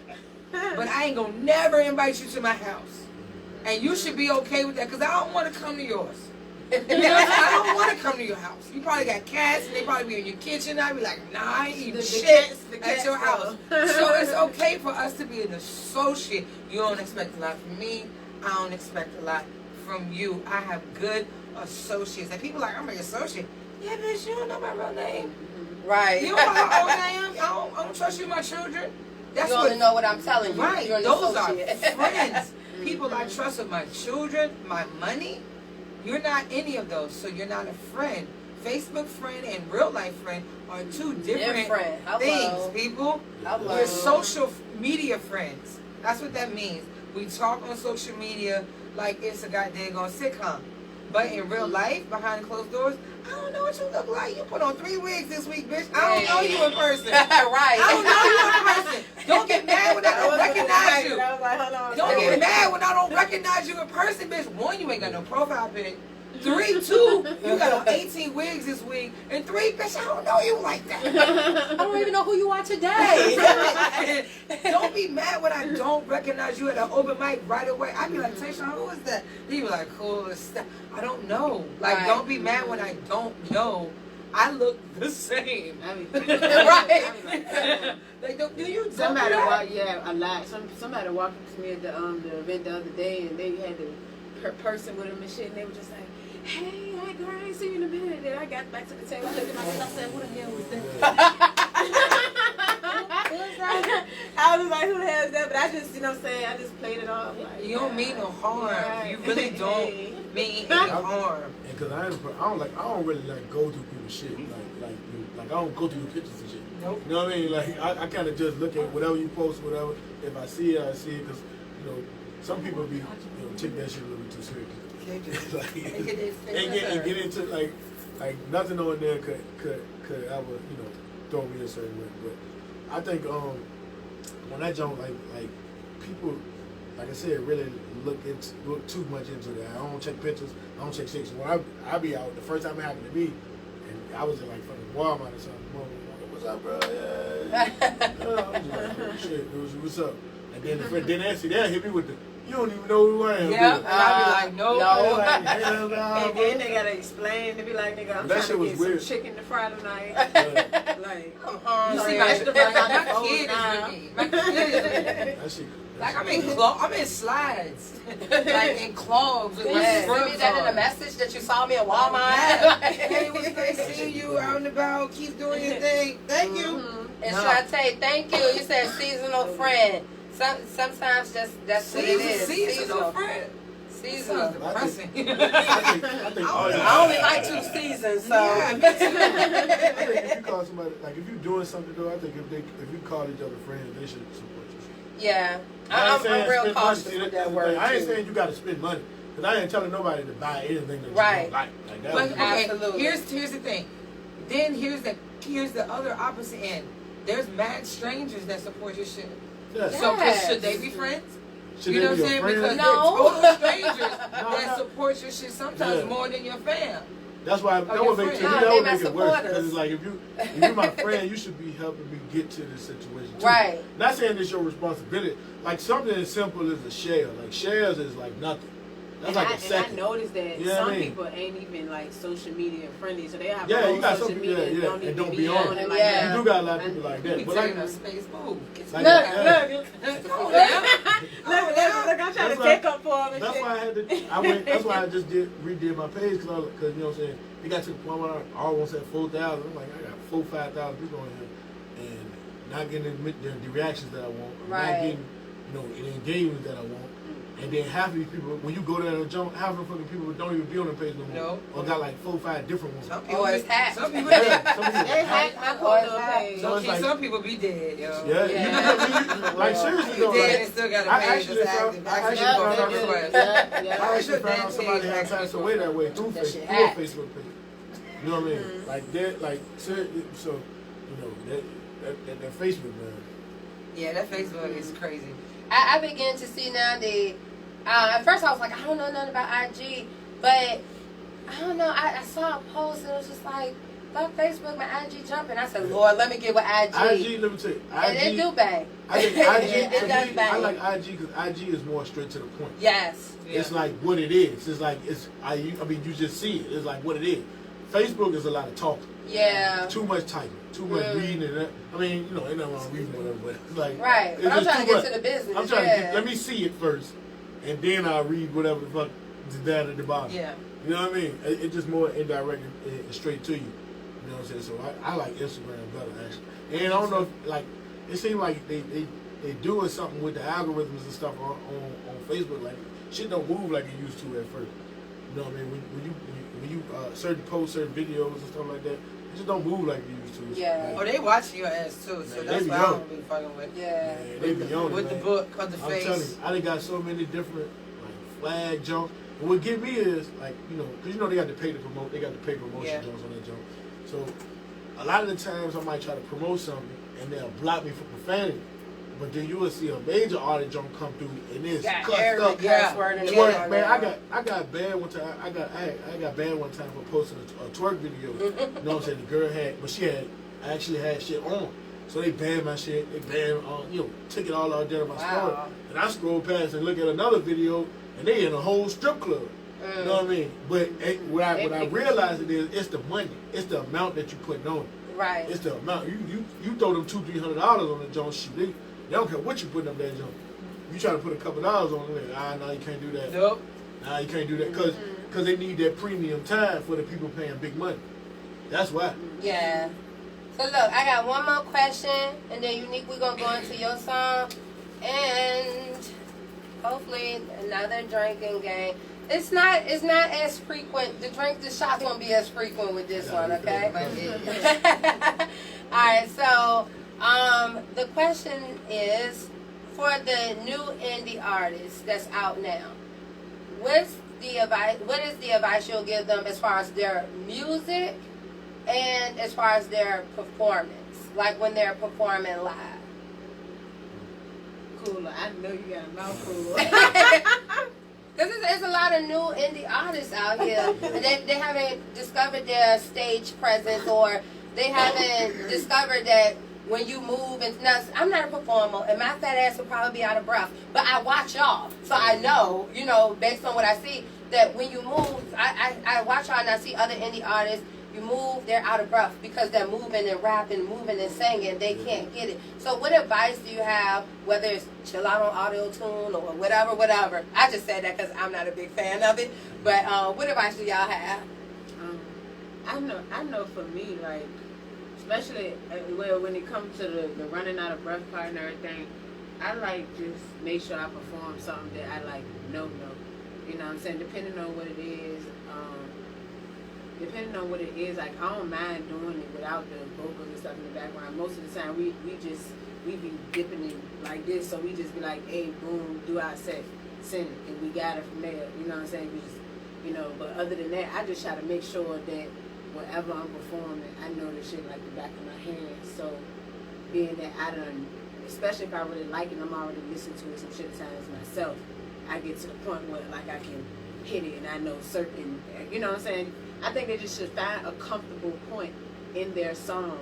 [SPEAKER 2] But I ain't gonna never invite you to my house. And you should be okay with that, because I don't want to come to yours. I don't want to come to your house. You probably got cats, and they probably be in your kitchen. I'd be like, nah, I ain't eating shit at your house. So it's okay for us to be an associate. You don't expect a lot from me. I don't expect a lot from you. I have good associates. And people are like, I'm an associate. Yeah, bitch, you don't know my real name.
[SPEAKER 4] Right.
[SPEAKER 2] You don't know how old I am. I don't trust you with my children. That's
[SPEAKER 4] you only know what I'm telling you.
[SPEAKER 2] Right.
[SPEAKER 4] You're
[SPEAKER 2] Those are friends. People I trust with my children, my money. You're not any of those, so you're not a friend. Facebook friend and real life friend are two different things, people. We're social media friends. That's what that means. We talk on social media like it's a goddamn sitcom. But in real life, behind closed doors, I don't know what you look like. You put on 3 wigs this week, bitch. I don't know you in person.
[SPEAKER 4] Right.
[SPEAKER 2] I don't know you in person. Don't get mad when I don't recognize you. Don't get mad when I don't recognize you in person, bitch. One, you ain't got no profile pic. 3, 2, you got on 18 wigs this week, and 3, bitch, I don't know you like that.
[SPEAKER 4] I don't even know who you are today.
[SPEAKER 2] Don't be mad when I don't recognize you at an open mic right away. I be like, Tayshawn, who is that? He be like, cool as stuff. I don't know. Like,
[SPEAKER 4] Right.
[SPEAKER 2] don't be mad when I don't know. I look the same.
[SPEAKER 3] I mean,
[SPEAKER 2] Right. Like, do you
[SPEAKER 3] somebody
[SPEAKER 2] walk?
[SPEAKER 3] walked, yeah, a lot. Somebody walked up to me at the event the other day, and they had the person with them and shit, and they were just like, "Hey, girl, I ain't seen you in a minute." Then I got back to the table, I looked at myself, I said, "What the hell was that?" I was like, "Who the hell is that?" But I just, you know what I'm saying, I just played it off. Like,
[SPEAKER 2] You don't mean no harm.
[SPEAKER 3] Right.
[SPEAKER 2] You really don't mean any harm.
[SPEAKER 1] And cause I don't really like go through people's shit. Like I don't go through your pictures and shit.
[SPEAKER 2] Nope.
[SPEAKER 1] You know what I mean? Like I kind of just look at whatever you post, whatever. If I see it, I see it. Cause you know some people be take that shit a little too serious. Like, and get into like nothing on there could ever throw me a certain way. But I think when I jump like people, like I said, really look too much into that. I don't check pictures. I don't check shit. So when I be out, the first time it happened to me, and I was in like fucking Walmart or something. What's up, bro? Yeah. I was like, oh, shit, what's up? And then the friend didn't answer. They'll hit me with the, you don't even know who I am.
[SPEAKER 2] Yeah, and I be like, no.
[SPEAKER 1] Like, hell no,
[SPEAKER 3] And
[SPEAKER 1] bro.
[SPEAKER 3] then they gotta explain. They be like, "Nigga, I'm
[SPEAKER 1] That
[SPEAKER 3] trying
[SPEAKER 1] shit
[SPEAKER 3] to
[SPEAKER 1] was
[SPEAKER 3] get
[SPEAKER 1] weird.
[SPEAKER 3] some chicken to fry tonight."
[SPEAKER 1] Yeah.
[SPEAKER 3] Like,
[SPEAKER 2] You see, my kid is with me. My kid is with me.
[SPEAKER 1] That shit.
[SPEAKER 2] Like I'm in slides, like in clogs with my
[SPEAKER 4] Send me
[SPEAKER 2] scrubs
[SPEAKER 4] that in a
[SPEAKER 2] on.
[SPEAKER 4] message that you saw me at Walmart.
[SPEAKER 2] Hey, it was great seeing you out and about. Keep doing your thing. Thank you.
[SPEAKER 4] And Shantae, thank you. You said seasonal friend. Sometimes that's what it is.
[SPEAKER 2] Seasonal friend.
[SPEAKER 4] Seasonal.
[SPEAKER 2] Depressing.
[SPEAKER 1] I think all
[SPEAKER 4] I only like 2 seasons, so.
[SPEAKER 1] I think if you call somebody, like if you're doing something though, I think if you call each other friends, they should support you.
[SPEAKER 4] Yeah.
[SPEAKER 1] I ain't
[SPEAKER 4] I'm
[SPEAKER 1] saying
[SPEAKER 4] real
[SPEAKER 1] spend
[SPEAKER 4] cautious
[SPEAKER 1] money.
[SPEAKER 4] with
[SPEAKER 1] That's
[SPEAKER 4] that
[SPEAKER 1] the
[SPEAKER 4] word,
[SPEAKER 1] thing. I ain't
[SPEAKER 4] too.
[SPEAKER 1] saying you got to spend money, because I ain't telling nobody to buy anything that you
[SPEAKER 4] Right.
[SPEAKER 1] don't like. Like that.
[SPEAKER 2] But
[SPEAKER 1] was-
[SPEAKER 2] okay,
[SPEAKER 4] Absolutely.
[SPEAKER 2] here's the thing. Then here's the other opposite end. There's mad strangers that support your shit.
[SPEAKER 1] Yeah.
[SPEAKER 2] So
[SPEAKER 4] Yes.
[SPEAKER 2] should they be friends?
[SPEAKER 1] Should
[SPEAKER 2] You
[SPEAKER 1] they
[SPEAKER 2] know
[SPEAKER 1] be
[SPEAKER 2] what I'm
[SPEAKER 1] your
[SPEAKER 2] saying?
[SPEAKER 1] friend?
[SPEAKER 2] Because
[SPEAKER 4] No.
[SPEAKER 2] they're total strangers that support your shit sometimes
[SPEAKER 1] Yeah.
[SPEAKER 2] more than your fam.
[SPEAKER 1] That's why
[SPEAKER 2] your
[SPEAKER 1] that would make
[SPEAKER 2] friend.
[SPEAKER 1] to me
[SPEAKER 4] No,
[SPEAKER 1] that
[SPEAKER 4] they
[SPEAKER 1] would
[SPEAKER 4] my
[SPEAKER 1] make it worse.
[SPEAKER 4] supporters.
[SPEAKER 1] Because it's like if you're my friend, you should be helping me get to this situation too.
[SPEAKER 4] Right.
[SPEAKER 1] Not saying it's your responsibility. Like something as simple as a share. Like shares is like nothing. That's like a
[SPEAKER 3] and
[SPEAKER 1] second.
[SPEAKER 3] I noticed that
[SPEAKER 1] You know what
[SPEAKER 3] some
[SPEAKER 1] I mean?
[SPEAKER 3] people ain't even like social media friendly, so they have
[SPEAKER 1] Yeah,
[SPEAKER 3] their
[SPEAKER 1] you
[SPEAKER 3] own
[SPEAKER 1] got some
[SPEAKER 3] social
[SPEAKER 1] people,
[SPEAKER 3] media
[SPEAKER 1] yeah,
[SPEAKER 3] don't
[SPEAKER 1] and
[SPEAKER 3] even
[SPEAKER 1] don't
[SPEAKER 3] be
[SPEAKER 1] be on
[SPEAKER 3] on
[SPEAKER 1] it.
[SPEAKER 3] it like
[SPEAKER 4] Yeah.
[SPEAKER 3] that.
[SPEAKER 1] You do got a lot of people like
[SPEAKER 2] We
[SPEAKER 1] that.
[SPEAKER 2] be
[SPEAKER 1] But
[SPEAKER 2] taking
[SPEAKER 1] like,
[SPEAKER 2] up space. Move. Get
[SPEAKER 1] like
[SPEAKER 4] Look,
[SPEAKER 1] yeah.
[SPEAKER 4] look.
[SPEAKER 2] Come on now.
[SPEAKER 3] Look, I'm trying
[SPEAKER 1] That's
[SPEAKER 3] to
[SPEAKER 1] why-
[SPEAKER 3] take up for them and
[SPEAKER 1] That's
[SPEAKER 3] shit.
[SPEAKER 1] why I had to. That's why I just redid my page because you know what I'm saying. It got to the point where I almost had 4,000. I'm like, I got 5,000 people on here, and not getting the reactions that I want,
[SPEAKER 4] Right.
[SPEAKER 1] not getting the engagement that I want, and then half of these people, when you go there and jump, half of the fucking people don't even be on the page no more,
[SPEAKER 2] No.
[SPEAKER 1] or got like 4 or 5 different ones.
[SPEAKER 2] Some
[SPEAKER 4] Or
[SPEAKER 2] people,
[SPEAKER 4] it's hacked.
[SPEAKER 2] some people
[SPEAKER 1] Yeah,
[SPEAKER 2] dead.
[SPEAKER 1] some people-
[SPEAKER 3] They hacked my photo page.
[SPEAKER 1] So it's like-
[SPEAKER 2] Some people be dead, yo.
[SPEAKER 1] Yeah,
[SPEAKER 4] Yeah.
[SPEAKER 1] like seriously
[SPEAKER 2] You
[SPEAKER 1] though,
[SPEAKER 2] dead
[SPEAKER 1] like,
[SPEAKER 2] and still got
[SPEAKER 1] I
[SPEAKER 2] a page
[SPEAKER 1] actually
[SPEAKER 2] that's
[SPEAKER 1] found-
[SPEAKER 2] active.
[SPEAKER 1] I actually
[SPEAKER 2] Actually,
[SPEAKER 1] found
[SPEAKER 2] go
[SPEAKER 1] out-
[SPEAKER 2] request.
[SPEAKER 1] I actually
[SPEAKER 2] Should
[SPEAKER 1] found out
[SPEAKER 2] that
[SPEAKER 1] somebody
[SPEAKER 2] page
[SPEAKER 1] had
[SPEAKER 2] actually
[SPEAKER 1] passed away that way through
[SPEAKER 4] That shit
[SPEAKER 1] Facebook,
[SPEAKER 4] hacked.
[SPEAKER 1] through a Facebook page. You know what I mean? Like that, like so that Facebook man.
[SPEAKER 2] Yeah, that Facebook is crazy.
[SPEAKER 4] I begin to see now the. At first, I was like, I don't know nothing about IG, but I don't know. I saw a post and it was just like, fuck Facebook, my IG jumping. I said, Lord, let me get with IG.
[SPEAKER 1] IG, let me tell you,
[SPEAKER 4] And it do bang.
[SPEAKER 1] I think
[SPEAKER 4] It
[SPEAKER 1] IG.
[SPEAKER 4] does
[SPEAKER 1] to me, I
[SPEAKER 4] bang.
[SPEAKER 1] like IG because IG is more straight to the point.
[SPEAKER 4] Yes.
[SPEAKER 1] It's like what it is. It's like I mean, you just see it. It's like what it is. Facebook is a lot of talking.
[SPEAKER 4] Yeah.
[SPEAKER 1] Too much typing, too much reading, and I mean, ain't nothing wrong with reading whatever, but it's like
[SPEAKER 4] Right.
[SPEAKER 1] it's
[SPEAKER 4] But I'm
[SPEAKER 1] just
[SPEAKER 4] trying to
[SPEAKER 1] too
[SPEAKER 4] get
[SPEAKER 1] much.
[SPEAKER 4] to the business.
[SPEAKER 1] I'm trying to
[SPEAKER 4] yeah.
[SPEAKER 1] let me see it first, and then I'll read whatever the fuck is down at the bottom.
[SPEAKER 2] Yeah.
[SPEAKER 1] You know what I mean? It's just more indirect and straight to you. You know what I'm saying? So I like Instagram better actually. And I don't know if like it seems like they doing something with the algorithms and stuff on Facebook. Like shit don't move like it used to at first. You know what I mean? When you certain posts, certain videos and stuff like that, it just don't move like it used to.
[SPEAKER 4] Yeah.
[SPEAKER 2] Oh, they watching your ass too, so
[SPEAKER 1] Man,
[SPEAKER 2] that's
[SPEAKER 1] they
[SPEAKER 2] why
[SPEAKER 1] be
[SPEAKER 2] I
[SPEAKER 1] on
[SPEAKER 2] don't be fucking with.
[SPEAKER 4] Yeah.
[SPEAKER 1] Man, they be on it,
[SPEAKER 2] With the
[SPEAKER 1] man.
[SPEAKER 2] book on the
[SPEAKER 1] I'm telling
[SPEAKER 2] face.
[SPEAKER 1] you, I done got so many different like flag jumps. And what get me is like because they got to pay to promote. They got to pay promotion jumps on that jump. So a lot of the times I might try to promote something and they'll block me for profanity. But then you will see a major artist don't come through and it's
[SPEAKER 4] Got
[SPEAKER 1] cussed
[SPEAKER 4] every
[SPEAKER 1] up.
[SPEAKER 4] cuss word in the
[SPEAKER 1] Twerk,
[SPEAKER 4] song
[SPEAKER 1] man,
[SPEAKER 4] now.
[SPEAKER 1] I got banned one time. I got banned one time for posting a twerk video. You know what I'm saying? The girl but she actually had shit on. So they banned my shit. They banned, took it all out there on my story. And I scroll past and look at another video, and they in a whole strip club. You know what I mean? But what I realized it's the money. It's the amount that you putting on it.
[SPEAKER 4] Right.
[SPEAKER 1] It's the amount. You throw them $200-300 on the joint, shoot. They don't care what you putting up that joint. You try to put a couple dollars on it, no, you can't do that.
[SPEAKER 2] Nope.
[SPEAKER 1] Nah, you can't do that because they need that premium time for the people paying big money. That's why.
[SPEAKER 4] Yeah. So look, I got one more question, and then Unique, we're gonna go into your song, and hopefully another drinking game. It's not as frequent. The shots won't be as frequent with this one, okay? All right. So, the question is for the new indie artists that's out now. What is the advice you'll give them as far as their music and as far as their performance, like when they're performing live?
[SPEAKER 3] Kula, I know you got a mouthful.
[SPEAKER 4] Because there's a lot of new indie artists out here, and they haven't discovered their stage presence, or they haven't discovered that when you move. And now, I'm not a performer, and my fat ass will probably be out of breath, but I watch y'all, so I know, based on what I see, that when you move, I watch y'all and I see other indie artists. You move, they're out of breath because they're moving and rapping, moving and singing. They can't get it. So what advice do you have, whether it's chill out on auto-tune or whatever? I just said that because I'm not a big fan of it. But what advice do y'all have?
[SPEAKER 3] I know for me, like, especially when it comes to the running out of breath part and everything, I like just make sure I perform something that I like know. You know what I'm saying? Depending on what it is, like, I don't mind doing it without the vocals and stuff in the background. Most of the time, we be dipping it like this, so we just be like, hey, boom, do our set, send it, and we got it from there. You know what I'm saying? We just, but other than that, I just try to make sure that whatever I'm performing, I know the shit like the back of my hand. So, being that I done, especially if I really like it, I'm already listening to it some shit times myself, I get to the point where, like, I can hit it and I know certain, you know what I'm saying? I think they just should find a comfortable point in their song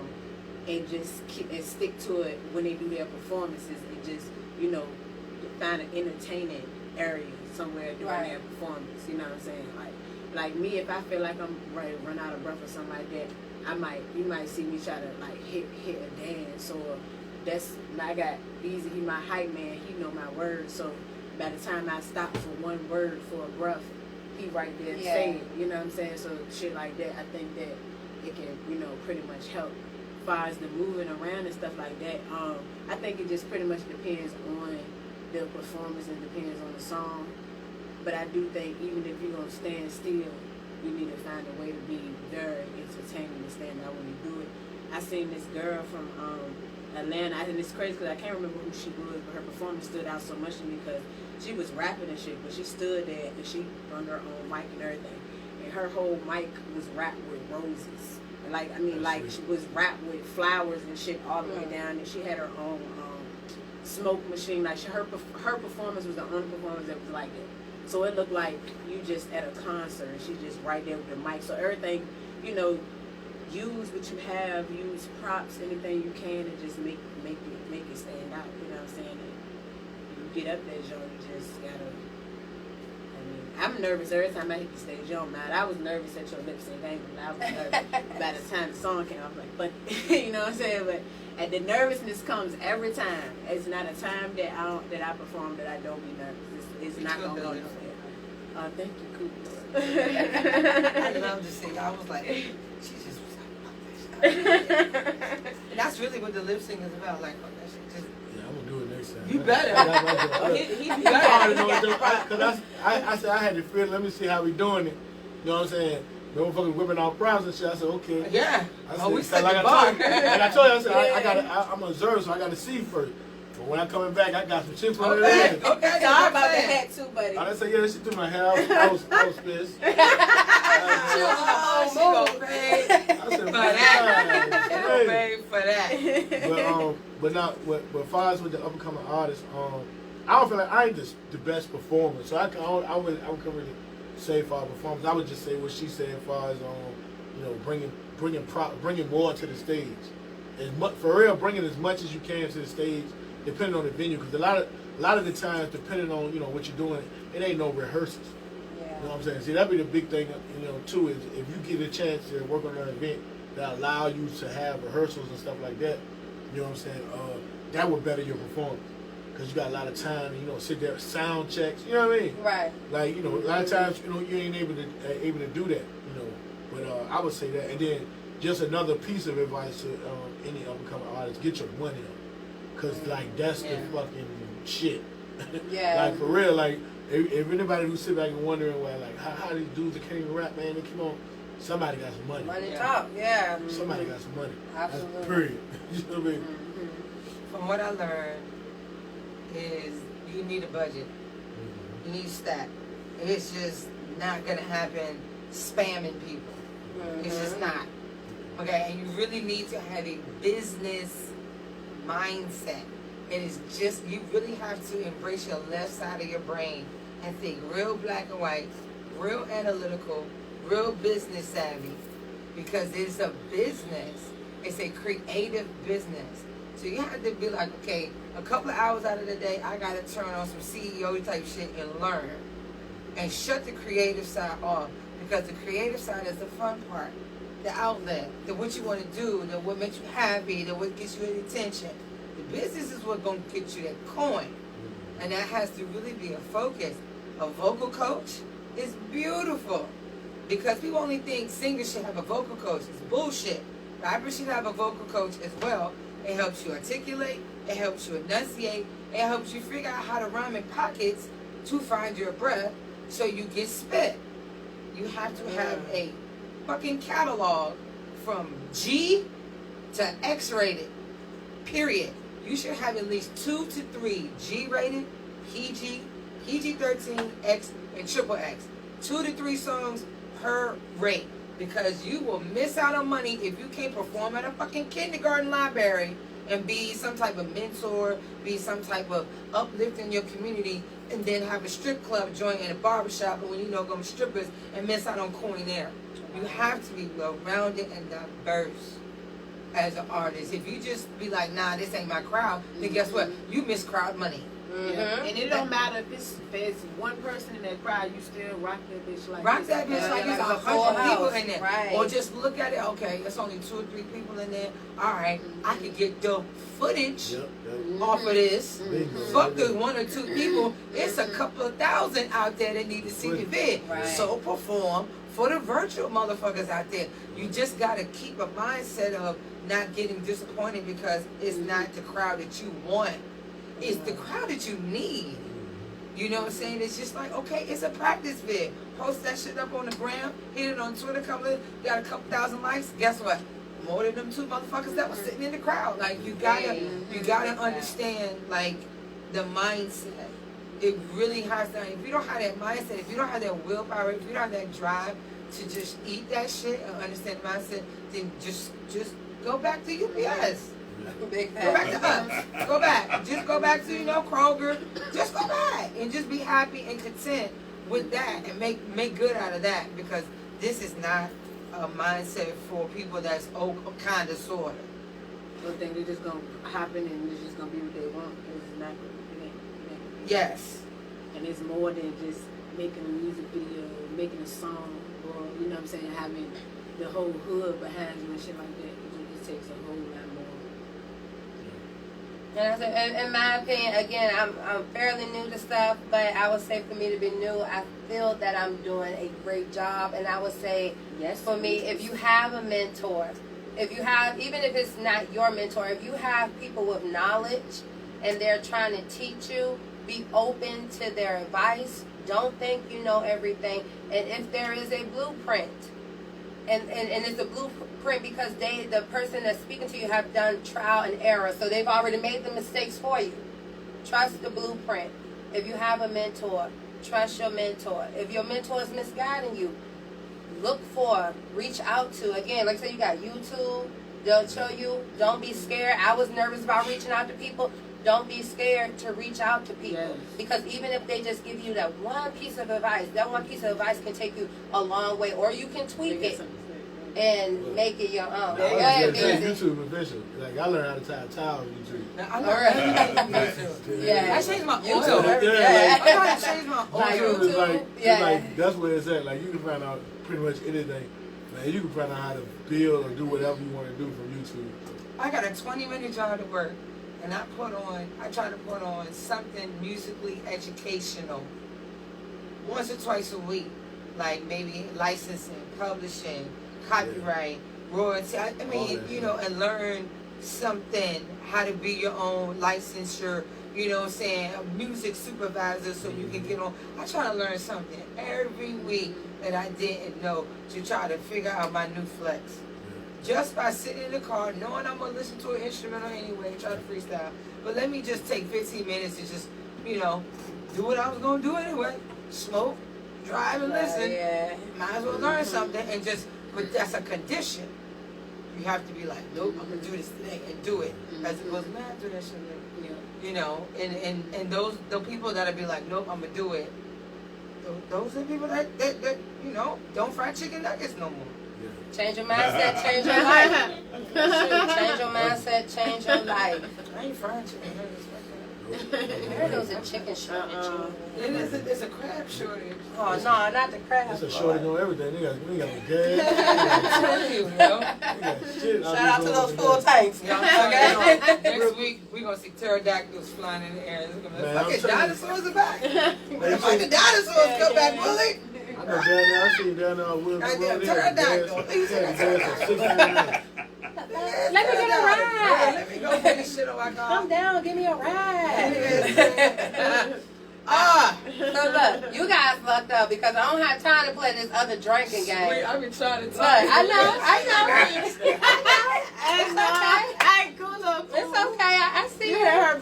[SPEAKER 3] and just stick to it when they do their performances, and just, find an entertaining area somewhere during their performance. You know what I'm saying? Like me, if I feel like I'm ready to run out of breath or something like that, you might see me try to like hit a dance, or I got Beezy, he my hype man, he know my words, so by the time I stop for one word for a breath, he right there saying it, you know what I'm saying? So shit like that, I think that it can, pretty much help. As far as the moving around and stuff like that, I think it just pretty much depends on the performance and depends on the song. But I do think even if you're gonna stand still, you need to find a way to be very entertaining and stand out when you do it. I seen this girl from Atlanta, and it's crazy because I can't remember who she was, but her performance stood out so much to me because she was rapping and shit, but she stood there and she run her own mic and everything, and her whole mic was wrapped with roses, and she was wrapped with flowers and shit all the way down, and she had her own smoke machine. Like her performance was the only performance that was like it. So it looked like you just at a concert and she's just right there with the mic. So everything, use what you have, use props, anything you can, and just make it stand out. You know what I'm saying? And you get up there, Joe, you just gotta. I'm nervous every time I hit the stage. You don't mind. I was nervous at your lip sync. I was nervous. By the time the song came, I was like, but you know what I'm saying? But and the nervousness comes every time. It's not a time that I perform that I don't be nervous. It's not gonna go nowhere. Thank you, Cooper.
[SPEAKER 2] I love to sing. I was like, she just was like, and that's really what the lip sync is about. Like, fuck that shit. Just,
[SPEAKER 1] yeah, I'm gonna do it next time.
[SPEAKER 2] You better. He better.
[SPEAKER 1] I said I had to feel. Let me see how we doing it. You know what I'm saying? No motherfuckers whipping out props and shit. I said, okay.
[SPEAKER 2] Yeah.
[SPEAKER 1] I said,
[SPEAKER 2] we set the bar.
[SPEAKER 1] And I told you, I said, I'm observed, so I got to see first. But when I'm coming back, I got some chips on there.
[SPEAKER 2] Okay.
[SPEAKER 3] Sorry about the hat too, buddy.
[SPEAKER 1] I said, yeah, she threw my hair. I was pissed.
[SPEAKER 2] She go crazy.
[SPEAKER 1] I said,
[SPEAKER 2] I'll pay for that.
[SPEAKER 1] But far as with the up and coming artists, I don't feel like I ain't the best performer, so I couldn't really say for our performance. I would just say what she said as far as bringing more to the stage. For real, bringing as much as you can to the stage, depending on the venue. Because a lot of the times, depending on what you're doing, it ain't no rehearsals.
[SPEAKER 4] Yeah.
[SPEAKER 1] You know what I'm saying? See, that'd be the big thing, too, is if you get a chance to work on an event that allow you to have rehearsals and stuff like that, you know what I'm saying? That would better your performance. Because you got a lot of time, sit there, sound checks, you know what I mean?
[SPEAKER 4] Right.
[SPEAKER 1] Like, a lot of times, you ain't able to do that, But I would say that. And then just another piece of advice to any up-and-coming artist, get your money up. Because, that's the fucking shit.
[SPEAKER 4] Yeah.
[SPEAKER 1] Like, for real, if anybody who sit back and wondering, how these dudes that can't even rap, man, they keep on, somebody got some money.
[SPEAKER 4] Money talk, yeah.
[SPEAKER 1] Somebody got some money.
[SPEAKER 4] Absolutely.
[SPEAKER 1] That's period. You know what I mean?
[SPEAKER 4] Mm-hmm.
[SPEAKER 2] From what I learned is you need a budget. You need a stack. It's just not going to happen spamming people. It's just not. Okay, and you really need to have a business mindset. It is just, you really have to embrace your left side of your brain and think real black and white, real analytical, real business savvy, because it's a business. It's a creative business. So you have to be like, okay, a couple of hours out of the day, I got to turn on some CEO type shit and learn. And shut the creative side off, because the creative side is the fun part, the outlet, the what you want to do, the what makes you happy, the what gets you attention. The business is what's going to get you that coin. And that has to really be a focus. A vocal coach is beautiful, because people only think singers should have a vocal coach. It's bullshit. Rappers should have a vocal coach as well. It helps you articulate, it helps you enunciate, it helps you figure out how to rhyme in pockets to find your breath so you get spit. You have to have a fucking catalog from G to X-rated, period. You should have at least 2 to 3 G-rated, PG, PG-13, X, and triple X. 2 to 3 songs per rate, because you will miss out on money if you can't perform at a fucking kindergarten library and be some type of mentor, be some type of uplift in your community, and then have a strip club joint in a barbershop, and when going to strippers and miss out on coin there. You have to be well-rounded and diverse as an artist. If you just be like, nah, this ain't my crowd, then guess what? You miss crowd money.
[SPEAKER 3] Yeah. And it don't matter if it's one person in that crowd, you still rock that bitch like
[SPEAKER 2] rock that bitch like it's 100 people in there.
[SPEAKER 4] Right.
[SPEAKER 2] Or just look at it, okay, it's only 2 or 3 people in there. Alright, I could get the footage off of this. Fuck the 1 or 2 people. It's a couple of thousand out there that need to see the vid.
[SPEAKER 4] Right.
[SPEAKER 2] So perform for the virtual motherfuckers out there. You just gotta keep a mindset of not getting disappointed because it's not the crowd that you want. It's the crowd that you need. You know what I'm saying? It's just like, okay, it's a practice vid. Post that shit up on the gram, hit it on Twitter, got a couple thousand likes. Guess what? More than them 2 motherfuckers that was sitting in the crowd. Like, you gotta understand, like, the mindset. It really has to. If you don't have that mindset, if you don't have that willpower, if you don't have that drive to just eat that shit and understand the mindset, then just go back to UPS. Go back to us. Go back. Just go back to, Kroger. Just go back and just be happy and content with that and make good out of that, because this is not a mindset for people that's kind of sort of.
[SPEAKER 3] One thing, they're just gonna happen and it's just gonna be what they want. It's not.
[SPEAKER 2] Yes.
[SPEAKER 3] And it's more than just making a music video, making a song, or you know what I'm saying, having the whole hood behind you and shit like that. It just takes a whole lot more.
[SPEAKER 4] And I said, in my opinion, again, I'm fairly new to stuff, but I would say for me to be new, I feel that I'm doing a great job. And I would say, yes, for me, if you have a mentor, if you have, even if it's not your mentor, if you have people with knowledge and they're trying to teach you, be open to their advice. Don't think you know everything. And if there is a blueprint, and it's a blueprint because the person that's speaking to you have done trial and error, so they've already made the mistakes for you. Trust the blueprint. If you have a mentor, trust your mentor. If your mentor is misguiding you, reach out to, again, like I said, you got YouTube, They'll show you. Don't be scared. I was nervous about reaching out to people. Don't be scared to reach out to people.
[SPEAKER 3] Yes.
[SPEAKER 4] Because even if they just give you that one piece of advice, that one piece of advice can take you a long way. Or you can tweak it and make it your own. Go ahead, Beezy.
[SPEAKER 1] YouTube official. Like I learned how to tie a towel on YouTube.
[SPEAKER 2] I learned YouTube.
[SPEAKER 4] Yeah.
[SPEAKER 2] I changed my oil.
[SPEAKER 4] YouTube.
[SPEAKER 1] Yeah.
[SPEAKER 2] I gotta change my
[SPEAKER 4] Like
[SPEAKER 2] oil.
[SPEAKER 1] YouTube is like,
[SPEAKER 4] Yeah.
[SPEAKER 1] it's like that's where it's at. Like you can find out pretty much anything. Man, you can find out how to build or do whatever you want to do from YouTube.
[SPEAKER 2] I got a 20-minute drive to work, and I try to put on something musically educational once or twice a week, like maybe licensing, publishing, copyright, royalty. I mean, you know, and learn something, how to be your own licensure, you know what I'm saying, a music supervisor so you can get on. I try to learn something every week that I didn't know to try to figure out my new flex. Just by sitting in the car, knowing I'm going to listen to an instrumental anyway, try to freestyle. But let me just take 15 minutes to just, you know, do what I was going to do anyway. Smoke, drive, and listen.
[SPEAKER 3] Yeah.
[SPEAKER 2] Might as well learn something and just, but that's a condition. You have to be like, nope, I'm going to do this today and do it. As opposed to, man, I do that shit later. You know, and those the people that'll be like, nope, I'm going to do it. Those are the people that, you know, don't fry chicken nuggets no more.
[SPEAKER 4] Change your mindset, change your life. Change your mindset, change your life.
[SPEAKER 2] I ain't frying chicken nuggets like that.
[SPEAKER 4] I heard there was a chicken shortage.
[SPEAKER 2] There's a crab shortage.
[SPEAKER 4] Oh, no, not the crab.
[SPEAKER 1] It's a shortage on everything. They got the gas.
[SPEAKER 4] Shout out to those full tanks.
[SPEAKER 2] Next week, we're going to see pterodactyls flying in the air. Fucking dinosaurs are back. Fucking dinosaurs come back, bully.
[SPEAKER 1] I know down there, I seen down there on Wilson Road.
[SPEAKER 2] Goddamn pterodactyl.
[SPEAKER 4] Let me get a ride.
[SPEAKER 2] Let me go get this shit on my car.
[SPEAKER 4] Come down, give me a ride. So look, you guys fucked up because I don't have time to play this other drinking game.
[SPEAKER 2] I've been trying to
[SPEAKER 4] Look,
[SPEAKER 2] talk.
[SPEAKER 4] I know. It's okay. It's okay. I see her.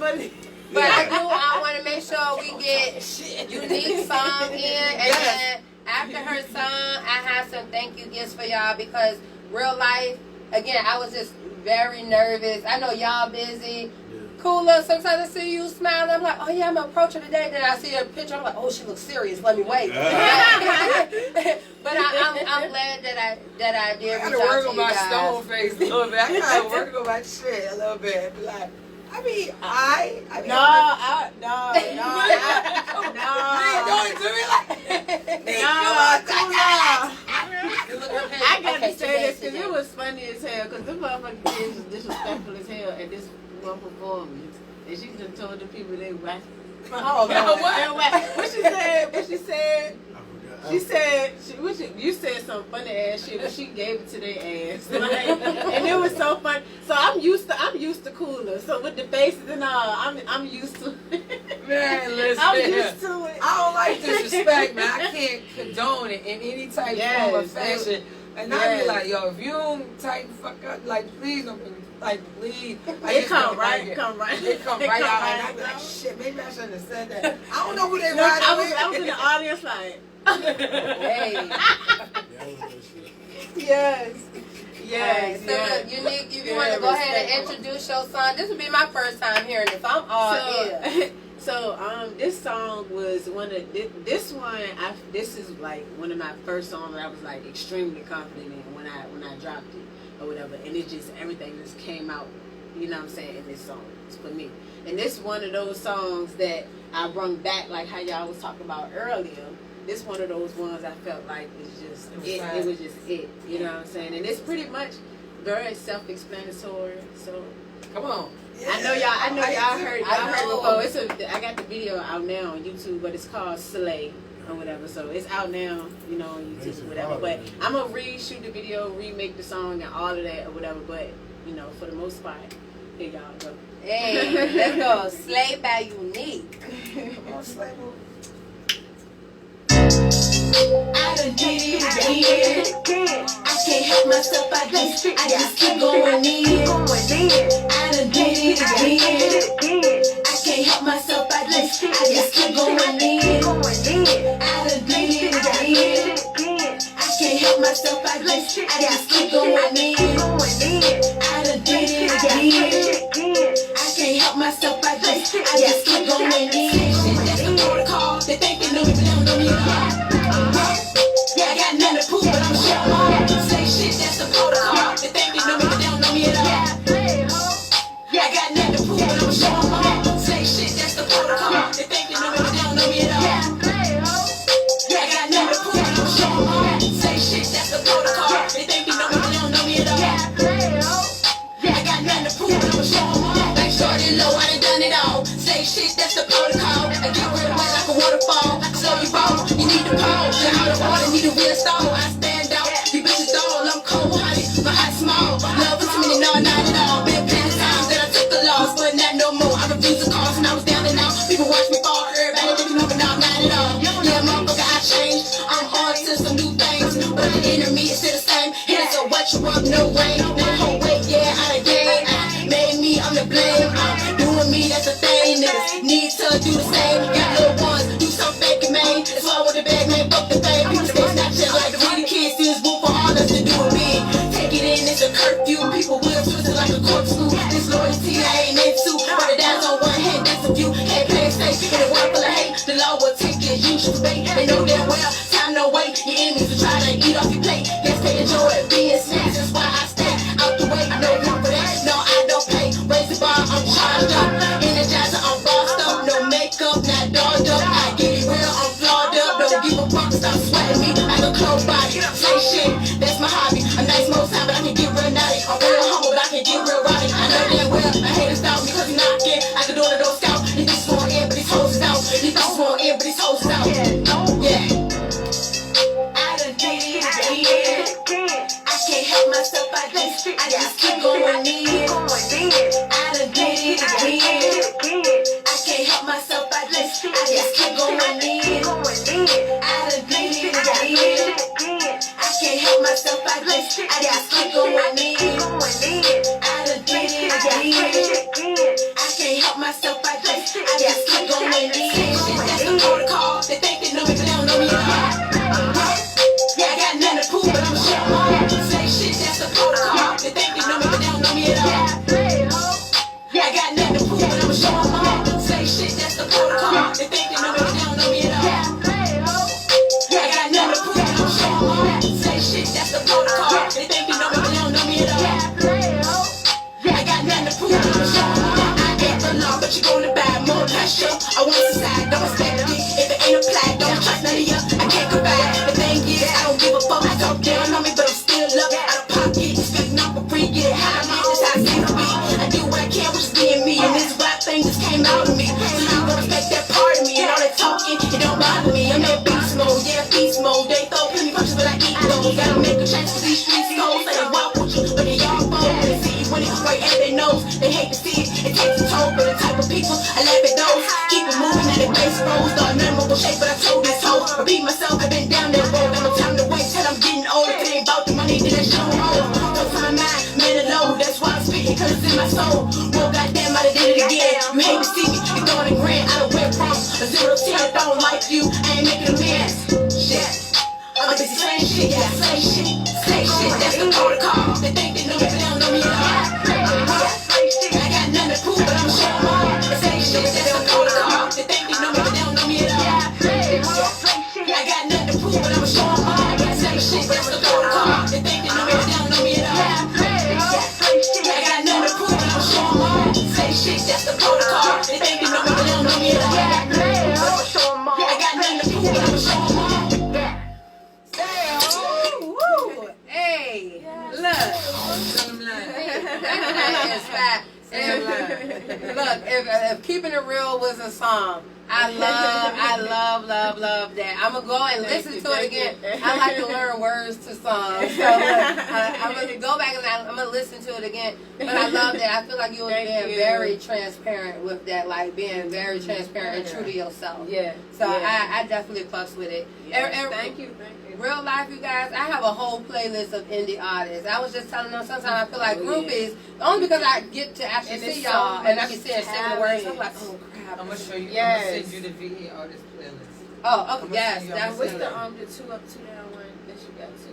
[SPEAKER 4] But I want to make sure we get Unique song in, and then after her song, I have some thank you gifts for y'all because real life, again, I was just very nervous. I know y'all busy. Kula, sometimes I see you smiling. I'm like, oh yeah, I'm gonna approach her today. Then I see her picture. I'm like, oh, she looks serious. Let me wait. But I'm glad that I did.
[SPEAKER 2] I gotta work on my stone face a little bit. I gotta work on my shit a little bit. Like, I mean,
[SPEAKER 3] No.
[SPEAKER 2] Don't do it like
[SPEAKER 3] I gotta say this because it was funny as hell because the motherfucking kids was disrespectful as hell at this one performance. And she just told the people they whack.
[SPEAKER 2] Oh, no, what?
[SPEAKER 3] What she said? She said, you said some funny ass shit, but she gave it to their ass. Like, and it was so funny. So I'm used to Kula. So with the faces and all, I'm used to it.
[SPEAKER 2] Man, listen.
[SPEAKER 3] I'm used to it.
[SPEAKER 2] I don't like disrespect, man. I can't condone it in any type form or fashion. And I be like, yo, if you don't tighten fuck up, like, please don't be. Like, please.
[SPEAKER 3] It come right.
[SPEAKER 2] It come right out. And I be like, shit, maybe I shouldn't have said that. I don't know who they
[SPEAKER 3] Look,
[SPEAKER 2] riding with.
[SPEAKER 3] I was in the audience like,
[SPEAKER 4] Hey.
[SPEAKER 3] yes.
[SPEAKER 4] So look, Unique, if you want to go ahead and introduce your song, this would be my first time hearing this. I'm all ears.
[SPEAKER 3] So this song was this is like one of my first songs that I was like extremely confident in when I dropped it or whatever, and it just everything just came out, you know what I'm saying, in this song. It's for me. And this one of those songs that I brung back, like how y'all was talking about earlier. This one of those ones I felt like was just it was just it, you know what I'm saying? And it's pretty much very self-explanatory. So
[SPEAKER 2] Come on.
[SPEAKER 3] Yeah. I know y'all heard before. I got the video out now on YouTube, but it's called Slay or whatever. So it's out now, you know, on YouTube or whatever. But I'm gonna reshoot the video, remake the song and all of that or whatever. But you know, for the most part, here y'all go.
[SPEAKER 4] Hey, let's go. Slay by Unique.
[SPEAKER 2] Come on, Slay.
[SPEAKER 6] I done did it again. I can't help myself, I just keep going in. I done did it again. I can't help myself, I just keep going in. I done did it again. I can't help myself, I just keep going in. I did it again. I can't help myself, I just keep going in. That's the protocol. They think they know me, but they don't know me at all. Yeah, I got nothing to prove, but I'm sure I'm all. Say shit, that's the protocol. They think they know me, but they don't know me at all. Yeah, I got nothing to prove, but I'm sure I'm all. Say shit, that's the protocol. They think they know me, but they don't know me at all. Yeah, I got nothing to prove, but I'm sure I'm all. Say shit, that's the protocol. They think they know me, but they don't know me at all. Yeah, I got nothing to prove, but I'm sure I'm all. Like short and low, I done done it all. Say shit, that's the protocol. I get real wet like a waterfall. So you fall, you need to pause. You're out of water, need a real stall. I stand out, you bitches all. I'm cold, honey, my eyes small. Love is many, no, not at all. Been plenty times that I took the loss, but not no more. I refuse to cause, and I was down and out. People watch me fall, everybody thinking of it now, not at all. Yeah, motherfucker, I changed. I'm on to some new things, but the enemy is still the same. Here's a what you up, no rain. That whole weight, yeah, I done gained. Made me, I'm the blame. Doing me, that's the thing. Niggas need to do the same. Got little ones, do something fake and main. That's why I want the bag, man, fuck the fame. People stay Snapchat like the really kids. See this room for all us to do it big. Take it in, it's a curfew. People will twist it like a corkscrew. This loyalty, I ain't into. But it down on one hand, that's a view. Can't play it safe in a world full of hate. The law will take it, you should bait. They know damn well, time no wait. Your enemies will try to eat off your plate. Guess they enjoy it being snatched. That's why I stay out the way. No room for that. No, I don't pay. Raise the bar, I'm charged up. Energizer, I'm bossed up. No makeup, not dolled up. I get it real, I'm flawed up. Don't give a fuck, stop sweating me like a cold body. Say shit, that's my hobby. I'm nice most time, but I can get real naughty. I'm real humble, but I can get real rowdy. I know damn well, I hate to stop me cause you knocking. I can do it, don't scout. These bitches want in, but these hoes is out. These bitches want in, but these hoes is out. Yeah. I done did it again. I can't help myself, I just keep going in. I done did it again. I can't help myself, I just keep going in. I done did it again. I can't help myself, I just keep going in. I done did it again. I can't help myself, I just keep going in. That's the protocol. They think they know me, but they don't know me at all. Yeah, I got nothing to prove, but I'm sure I'm all. Say shit, that's the protocol. They think they know me, but they don't know me at all. Yeah, I got nothing to prove, but I'm sure I'm all. Say shit, that's the protocol. They think they know me, but they don't know me at all. Yeah, I got nothing to prove, but I'm sure I'm all. Say shit, that's the protocol. They think they know me, but they don't know me at all. Yeah, I got nothing to prove, but I'm sure I'm all. I ain't the law, but you gonna buy more pressure. I want society, don't respect me. If it ain't applied, don't trust none of you. I can't provide. The thing is, I don't give a fuck. I don't care, on me, but I'm still up. Out of pocket, spitting off for free, get high, man. That's how I seem to be. I do what I can, which is being me. And this rap thing just came out of me. So you gonna respect that part of me. And all that talking, it don't bother me. I'm in beast mode, yeah, beast mode. They throw plenty punches, but I eat those. Gotta make a change for these streets, hoes. They walk with you, but they all fold. They see you when it's right at their nose. They hate to see it, it takes a toll. But the type of people, I laugh at those. Keep it moving, at their face froze. Thought memorable shape, but I told this hoe. Repeat myself, I've been down that road. Got no time to wait till I'm getting older. If it ain't about the money, then it's show roll. Don't to my mind, man alone. That's why I'm speaking, cause it's in my soul. Well, goddamn, I done did it again. You hate to see me, you throwing a grand. I done went from a 0 to 10. Don't like you, I ain't making amends. Shit. I'm busy saying shit, yeah, say shit. Say shit, that's the protocol. They think they know me, but they don't know me at all. I got nothing to prove, but I'm sure I'm all. Say shit, that's the protocol. They think they know me, but they don't know me at all. I got nothing to prove, but I'm sure I'm all. Say shit, that's the protocol. They think they know me, but they don't know me at all. I got nothing to prove, but I'm sure I'm all. Say shit, that's the protocol. They think they know me, but they don't know me at all. I got nothing to prove, but I'm sure I'm all.
[SPEAKER 4] Hey, look. Look, if Keeping It Real was a song, I love that. I'm gonna go and listen to it again. I like to learn words to songs, so I'm gonna go back and I'm gonna listen to it again. But I love that. I feel like you were being very transparent with that, like being very transparent and true to yourself.
[SPEAKER 3] Yeah.
[SPEAKER 4] So I definitely fucks with it.
[SPEAKER 3] Yes, thank you.
[SPEAKER 4] Real life, you guys, I have a whole playlist of indie artists. I was just telling them sometimes I feel like groupies, only because I get to actually see y'all and I be seeing singing words. I'm like, oh crap.
[SPEAKER 2] I'm gonna show you.
[SPEAKER 3] Yes.
[SPEAKER 2] I'm gonna send you the VE artist playlist.
[SPEAKER 4] Oh, okay, yes, that's
[SPEAKER 3] What's the 2 Up 2 Down one that you got to?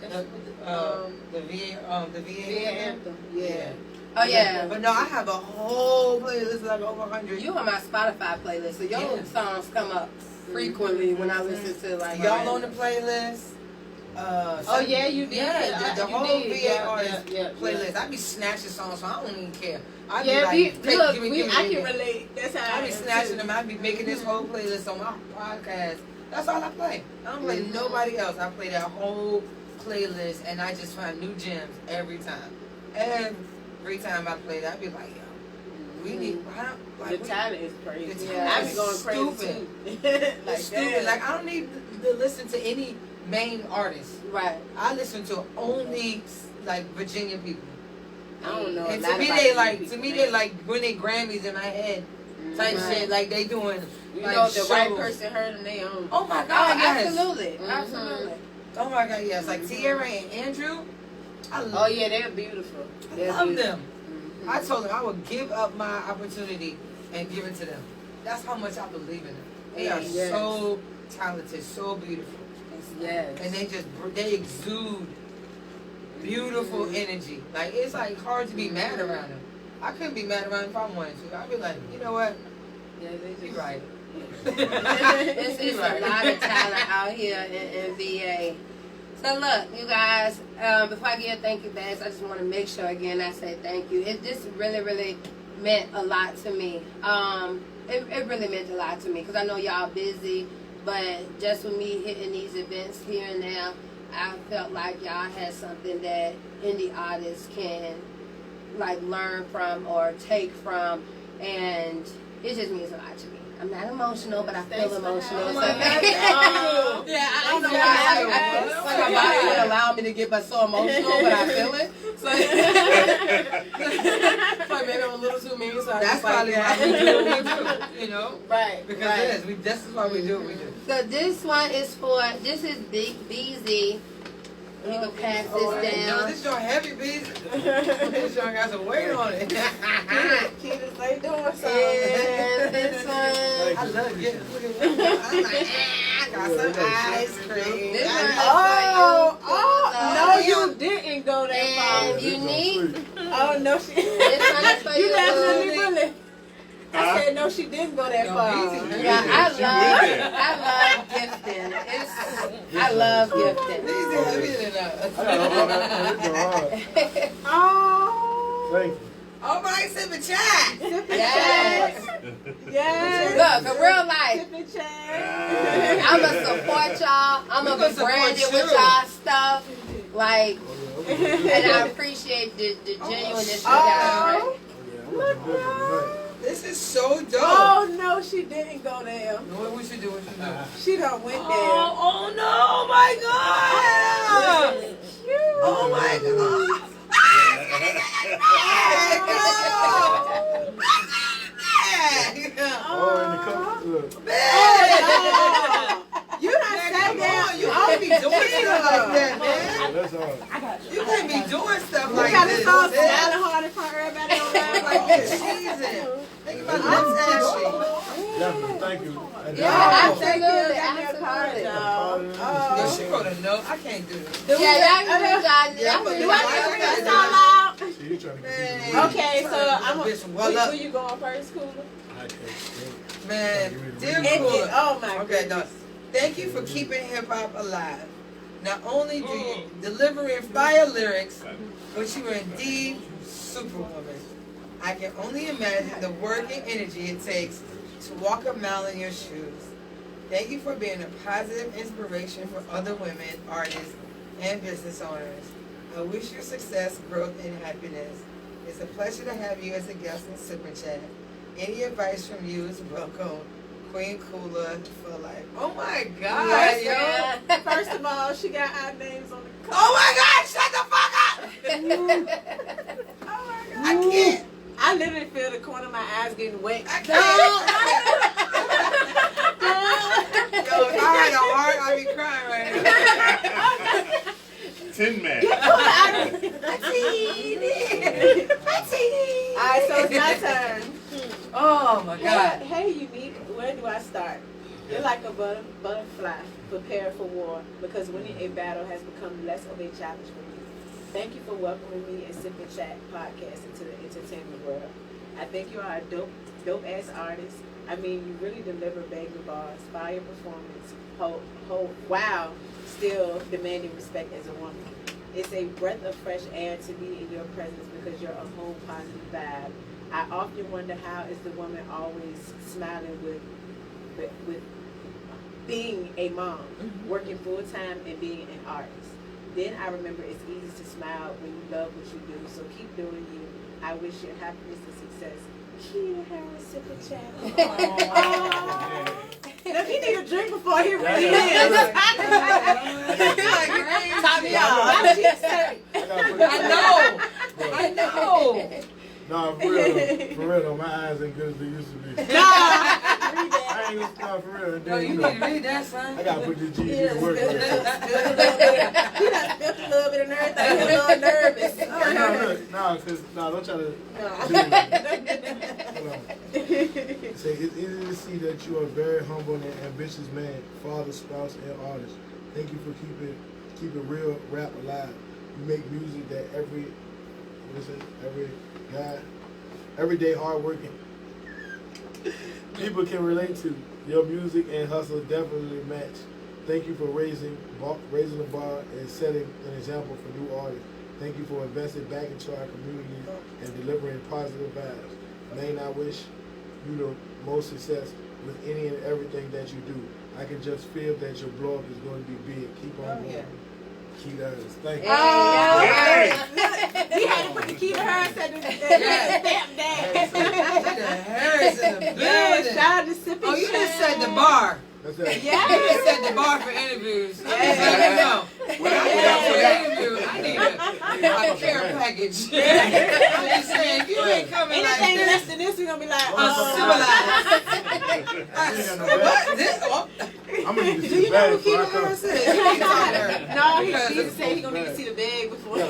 [SPEAKER 2] The VA anthem.
[SPEAKER 3] Yeah.
[SPEAKER 4] Oh yeah.
[SPEAKER 2] But no, I have a whole playlist like over 100.
[SPEAKER 4] You on my Spotify playlist, so your songs come up frequently when I listen to like
[SPEAKER 2] y'all on the playlist.
[SPEAKER 3] Oh yeah, you did.
[SPEAKER 2] Yeah, the
[SPEAKER 3] You
[SPEAKER 2] whole
[SPEAKER 3] did.
[SPEAKER 2] VA artist playlist.
[SPEAKER 3] Yeah.
[SPEAKER 2] I be snatching songs, so I don't even care. I
[SPEAKER 3] can relate. That's how
[SPEAKER 2] I be snatching them. I be making this whole playlist on my podcast. That's all I play. I don't play nobody else. I play that whole playlist, and I just find new gems every time. Every time I play that, I be like, yo, we need.
[SPEAKER 3] The talent is crazy.
[SPEAKER 2] The
[SPEAKER 3] Yeah, I be going
[SPEAKER 2] stupid.
[SPEAKER 3] crazy too.
[SPEAKER 2] It's stupid. Like I don't need to listen to any main artist.
[SPEAKER 4] right.
[SPEAKER 2] I listen to only like Virginia people.
[SPEAKER 3] I don't know.
[SPEAKER 2] And to me they like winning Grammys in my head type shit. Like they doing
[SPEAKER 3] You
[SPEAKER 2] like
[SPEAKER 3] know, if the
[SPEAKER 2] shows.
[SPEAKER 3] right person heard them, they own.
[SPEAKER 2] Oh my
[SPEAKER 4] Oh,
[SPEAKER 2] God, yes.
[SPEAKER 4] absolutely, absolutely.
[SPEAKER 2] Oh my God, yes. Like Tierra and Andrew. I
[SPEAKER 3] Oh yeah, they're beautiful. They're
[SPEAKER 2] love
[SPEAKER 3] beautiful.
[SPEAKER 2] them. I told them I would give up my opportunity and give it to them. That's how much I believe in them. They are so talented, so beautiful.
[SPEAKER 3] Yes.
[SPEAKER 2] And they exude beautiful energy. Like it's like hard to be mad around them. I couldn't be mad around them if I wanted to. I'd be like, you know what?
[SPEAKER 3] Yeah, they just
[SPEAKER 2] You're right.
[SPEAKER 4] It's a lot of talent out here in VA. So look, you guys, before I give a thank you bags, I just want to make sure again I say thank you. It just really, really meant a lot to me. It really meant a lot to me because I know y'all busy, but just with me hitting these events here and there, I felt like y'all had something that indie artists can like learn from or take from, and it just means a lot to me. I'm not emotional, but I feel emotional. So yeah, I don't know why. My body wouldn't allow me to get so emotional, but I feel it. So maybe I'm a little too mean. So
[SPEAKER 2] That's probably why we do what we do, you know?
[SPEAKER 3] right.
[SPEAKER 2] Because this is why we do what we do.
[SPEAKER 4] So this one is this is Beezy. You can pass this
[SPEAKER 2] No,
[SPEAKER 4] down.
[SPEAKER 2] this joint heavy, Beezy. This joint got some weight on it.
[SPEAKER 3] Keyda's like doing something.
[SPEAKER 4] And this one.
[SPEAKER 2] I love it. Look at me. I'm like, got some ice cream.
[SPEAKER 4] This one is
[SPEAKER 3] No, you didn't go that far.
[SPEAKER 4] and Unique.
[SPEAKER 3] Oh no, she.
[SPEAKER 4] This one is for
[SPEAKER 3] You
[SPEAKER 4] you.
[SPEAKER 3] definitely really. I said no, she didn't go that far.
[SPEAKER 4] Yeah, I love gifting. I love gifting.
[SPEAKER 2] Beezy heavier than us.
[SPEAKER 3] Oh.
[SPEAKER 1] Thank you.
[SPEAKER 2] All right, sip and chat.
[SPEAKER 4] Yes.
[SPEAKER 3] Yes.
[SPEAKER 4] Look, in real life,
[SPEAKER 3] Sip and chat.
[SPEAKER 4] I'ma support y'all. I'ma be branded with y'all stuff. Like, and I appreciate the genuineness you guys bring.
[SPEAKER 2] This is so dope.
[SPEAKER 3] Oh no, she didn't go there.
[SPEAKER 2] What we should do? What we should do?
[SPEAKER 3] She done went there.
[SPEAKER 2] Oh no, my God. Oh my God.
[SPEAKER 1] Oh, in the cup. Look.
[SPEAKER 3] You done sat down.
[SPEAKER 2] You can't be doing stuff like that, man.
[SPEAKER 1] That's all.
[SPEAKER 2] You can't be doing stuff
[SPEAKER 3] You
[SPEAKER 2] like
[SPEAKER 3] gotta
[SPEAKER 2] this.
[SPEAKER 3] start smiling hard in front of everybody on that.
[SPEAKER 2] Like this. Jesus. Think about lips ashy.
[SPEAKER 1] Definitely. Thank you.
[SPEAKER 3] Yeah,
[SPEAKER 4] Absolutely, absolutely.
[SPEAKER 2] Yo, she wrote a note. I can't do this.
[SPEAKER 4] Yeah, y'all can do
[SPEAKER 2] Yeah,
[SPEAKER 4] y'all.
[SPEAKER 2] but
[SPEAKER 3] Do
[SPEAKER 2] do
[SPEAKER 3] I
[SPEAKER 2] I
[SPEAKER 3] need to
[SPEAKER 2] gotta
[SPEAKER 3] read
[SPEAKER 2] do
[SPEAKER 3] this all out?
[SPEAKER 1] See, you trying to get
[SPEAKER 2] Man.
[SPEAKER 3] Okay, so I'm
[SPEAKER 2] Bitch, well up.
[SPEAKER 3] who you going first, Kula?
[SPEAKER 2] Man, dear
[SPEAKER 3] And
[SPEAKER 2] Kula.
[SPEAKER 3] oh my
[SPEAKER 2] Okay, no.
[SPEAKER 3] goodness.
[SPEAKER 2] Thank you for keeping hip hop alive. Not only do you deliver in fire lyrics, but you are indeed superwoman. I can only imagine the work and energy it takes to walk a mile in your shoes. Thank you for being a positive inspiration for other women, artists, and business owners. I wish you success, growth, and happiness. It's a pleasure to have you as a guest in Super Chat. Any advice from you is welcome. Queen Kula for life. Oh my God, yo.
[SPEAKER 3] First of all, she got our names on the cover.
[SPEAKER 2] Oh my God, shut the fuck up!
[SPEAKER 3] Oh my God.
[SPEAKER 2] I can't.
[SPEAKER 3] I literally feel the corner of my eyes getting wet.
[SPEAKER 2] I can't. Yo, if I had a heart, I'd be crying right now.
[SPEAKER 7] Tin Man.
[SPEAKER 3] Alright, so it's my turn.
[SPEAKER 2] Oh my God.
[SPEAKER 3] Hey, Unique, where do I start? You're like a butterfly prepared for war because winning a battle has become less of a challenge for me. Thank you for welcoming me and Sip and Chat podcast into the entertainment world. I think you are a dope ass artist. I mean, you really deliver banging bars, fire performance, wow, still demanding respect as a woman. It's a breath of fresh air to be in your presence because you're a whole positive vibe. I often wonder how is the woman always smiling with being a mom, working full time and being an artist. Then I remember it's easy to smile when you love what you do. So keep doing you. I wish you happiness and success. Keyda Harris, Sip and Chat. Look, he need a drink before he really is.
[SPEAKER 4] Top me off.
[SPEAKER 2] I know.
[SPEAKER 1] Nah, for real though, my eyes ain't good as they used to be.
[SPEAKER 3] Nah,
[SPEAKER 1] I ain't gonna for real.
[SPEAKER 2] No, you need to read that, son.
[SPEAKER 1] I gotta put this GED to work.
[SPEAKER 3] He done spilled a little bit and everything. He's a little nervous.
[SPEAKER 1] Don't try to. Say it's easy to see that you are a very humble and ambitious man, father, spouse, and artist. Thank you for keeping real rap alive. You make music that everyday hard working people can relate to. Your music and hustle definitely match. Thank you for raising the bar and setting an example for new artists. Thank you for investing back into our community and delivering positive vibes. Man, I wish you the most success with any and everything that you do. I can just feel that your blow up is going to be big. Keep on going. Keyda Harris. Thank you.
[SPEAKER 3] He had to put the Keyda Harris at the stamp down.
[SPEAKER 2] Keyda Harris in the building.
[SPEAKER 3] Yeah, shout out to Sip and
[SPEAKER 2] Oh, you
[SPEAKER 3] Chat.
[SPEAKER 2] just set the bar.
[SPEAKER 1] That's it.
[SPEAKER 3] Yeah.
[SPEAKER 2] You just set the bar for interviews. When I get out for an interview, I need a care package. I'm just saying, if you ain't coming like
[SPEAKER 3] Anything
[SPEAKER 2] this,
[SPEAKER 3] less than this, we're going to be like,
[SPEAKER 1] I'm gonna need to
[SPEAKER 2] do
[SPEAKER 1] see
[SPEAKER 2] you
[SPEAKER 1] the
[SPEAKER 2] know
[SPEAKER 1] bag
[SPEAKER 2] who
[SPEAKER 1] before I
[SPEAKER 2] Keyda
[SPEAKER 1] come.
[SPEAKER 2] Harris is?
[SPEAKER 3] No, he said he's going to need to see the bag before.
[SPEAKER 2] Yeah,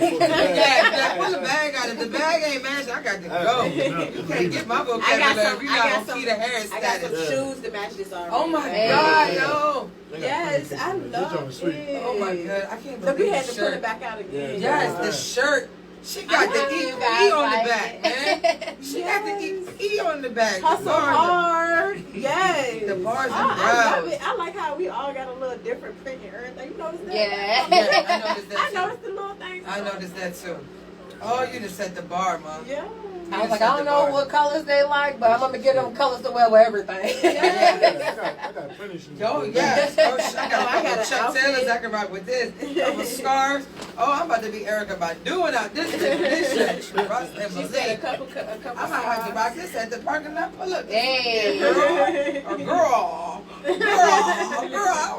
[SPEAKER 2] pull the bag out. If the bag ain't matching, I got to go. You can't get my vocabulary if you not on Keyda Harris
[SPEAKER 3] I got some
[SPEAKER 2] status.
[SPEAKER 3] shoes to match this already.
[SPEAKER 2] Oh my
[SPEAKER 4] Hey.
[SPEAKER 2] God, no.
[SPEAKER 3] Yes, I love it.
[SPEAKER 2] Oh my God, I can't
[SPEAKER 3] So we
[SPEAKER 2] believe
[SPEAKER 3] had
[SPEAKER 2] the
[SPEAKER 3] to put it
[SPEAKER 2] shirt.
[SPEAKER 3] back out again.
[SPEAKER 2] Yes, the shirt. She got the
[SPEAKER 4] You
[SPEAKER 2] E
[SPEAKER 4] guys
[SPEAKER 2] on the
[SPEAKER 4] like
[SPEAKER 2] back,
[SPEAKER 4] it.
[SPEAKER 2] man. She got the E on the back.
[SPEAKER 3] Hustle
[SPEAKER 2] The bars-
[SPEAKER 3] hard. Yes.
[SPEAKER 2] The bars and
[SPEAKER 3] I love
[SPEAKER 2] brows.
[SPEAKER 3] it. I like how we all got a little different print and everything. You notice that?
[SPEAKER 4] Yeah.
[SPEAKER 2] Yeah, I noticed that
[SPEAKER 3] I
[SPEAKER 2] too.
[SPEAKER 3] noticed the little things.
[SPEAKER 2] I noticed that too. Oh, you just set the bar, Mom.
[SPEAKER 3] Yeah.
[SPEAKER 4] I was like, I don't know what colors they like, but I'm gonna get them colors to wear with everything.
[SPEAKER 1] I got plenty of shoes.
[SPEAKER 2] Yo, yes. Oh, I got
[SPEAKER 3] I got
[SPEAKER 2] a
[SPEAKER 3] an
[SPEAKER 2] Chuck
[SPEAKER 3] outfit.
[SPEAKER 2] Taylors I can rock with this. Couple scarves. Oh, I'm about to be Erica Badu out this shirt.
[SPEAKER 3] She said a couple
[SPEAKER 2] I might have to rock this at the parking lot. Oh, look.
[SPEAKER 4] Hey.
[SPEAKER 2] Girl. We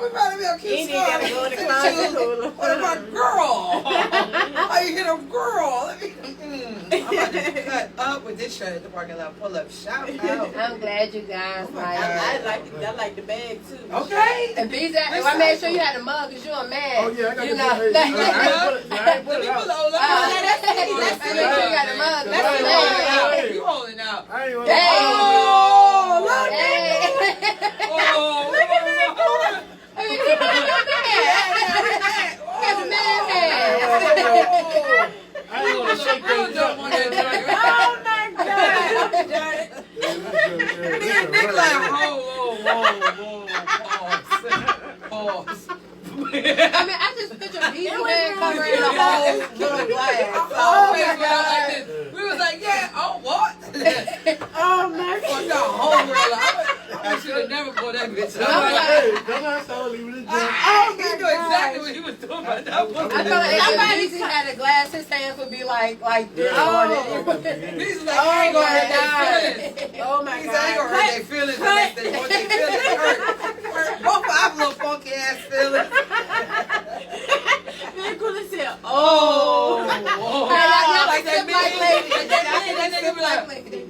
[SPEAKER 2] about to be a cute
[SPEAKER 3] He ain't gotta go in the closet cooler.
[SPEAKER 2] What about girl? How you get a girl? Let me. I'm about to cut up with this shirt at the parking lot. Pull up, shout out.
[SPEAKER 4] I'm glad you guys
[SPEAKER 2] Oh my
[SPEAKER 4] like
[SPEAKER 2] God.
[SPEAKER 4] it.
[SPEAKER 3] I like the bag too.
[SPEAKER 2] Okay.
[SPEAKER 4] And Beezy, I made sure you had a mug because you're a man.
[SPEAKER 1] Oh yeah, I got
[SPEAKER 4] You
[SPEAKER 1] the
[SPEAKER 4] know.
[SPEAKER 1] I ain't put it out.
[SPEAKER 4] I made sure you had a mug.
[SPEAKER 1] Let's
[SPEAKER 4] That's
[SPEAKER 1] see.
[SPEAKER 4] a man.
[SPEAKER 2] You holding out.
[SPEAKER 1] I ain't
[SPEAKER 4] Hey.
[SPEAKER 2] Oh, look.
[SPEAKER 4] Hey.
[SPEAKER 2] Oh, look at that.
[SPEAKER 4] I mean, you have a man hand.
[SPEAKER 1] I ain't gonna shake that up.
[SPEAKER 3] Oh my God.
[SPEAKER 2] Nick like, whoa, pause.
[SPEAKER 4] I mean, I just picture Beezy man covering the whole little glass.
[SPEAKER 2] Oh my God. We was like, yeah, oh, what?
[SPEAKER 3] Oh my
[SPEAKER 2] Fuck
[SPEAKER 3] God.
[SPEAKER 2] y'all homegirl. I should have never pulled that bitch
[SPEAKER 1] Hey,
[SPEAKER 2] up.
[SPEAKER 1] don't ask how to leave it in
[SPEAKER 2] He knew exactly what he was doing, but that
[SPEAKER 4] I
[SPEAKER 2] wasn't
[SPEAKER 4] feel like if Beezy had a glass, his hands would be like this on it.
[SPEAKER 2] He's like, I ain't gonna hurt their feelings.
[SPEAKER 3] Oh my
[SPEAKER 2] He
[SPEAKER 3] God.
[SPEAKER 2] said, I ain't gonna hurt their feelings unless they want their feelings hurt. Both of our little funky ass feelings.
[SPEAKER 3] Man, Kula said,
[SPEAKER 2] Oh,
[SPEAKER 4] Y'all
[SPEAKER 2] like that
[SPEAKER 4] sip like lady.
[SPEAKER 2] that nigga be like,
[SPEAKER 4] lady.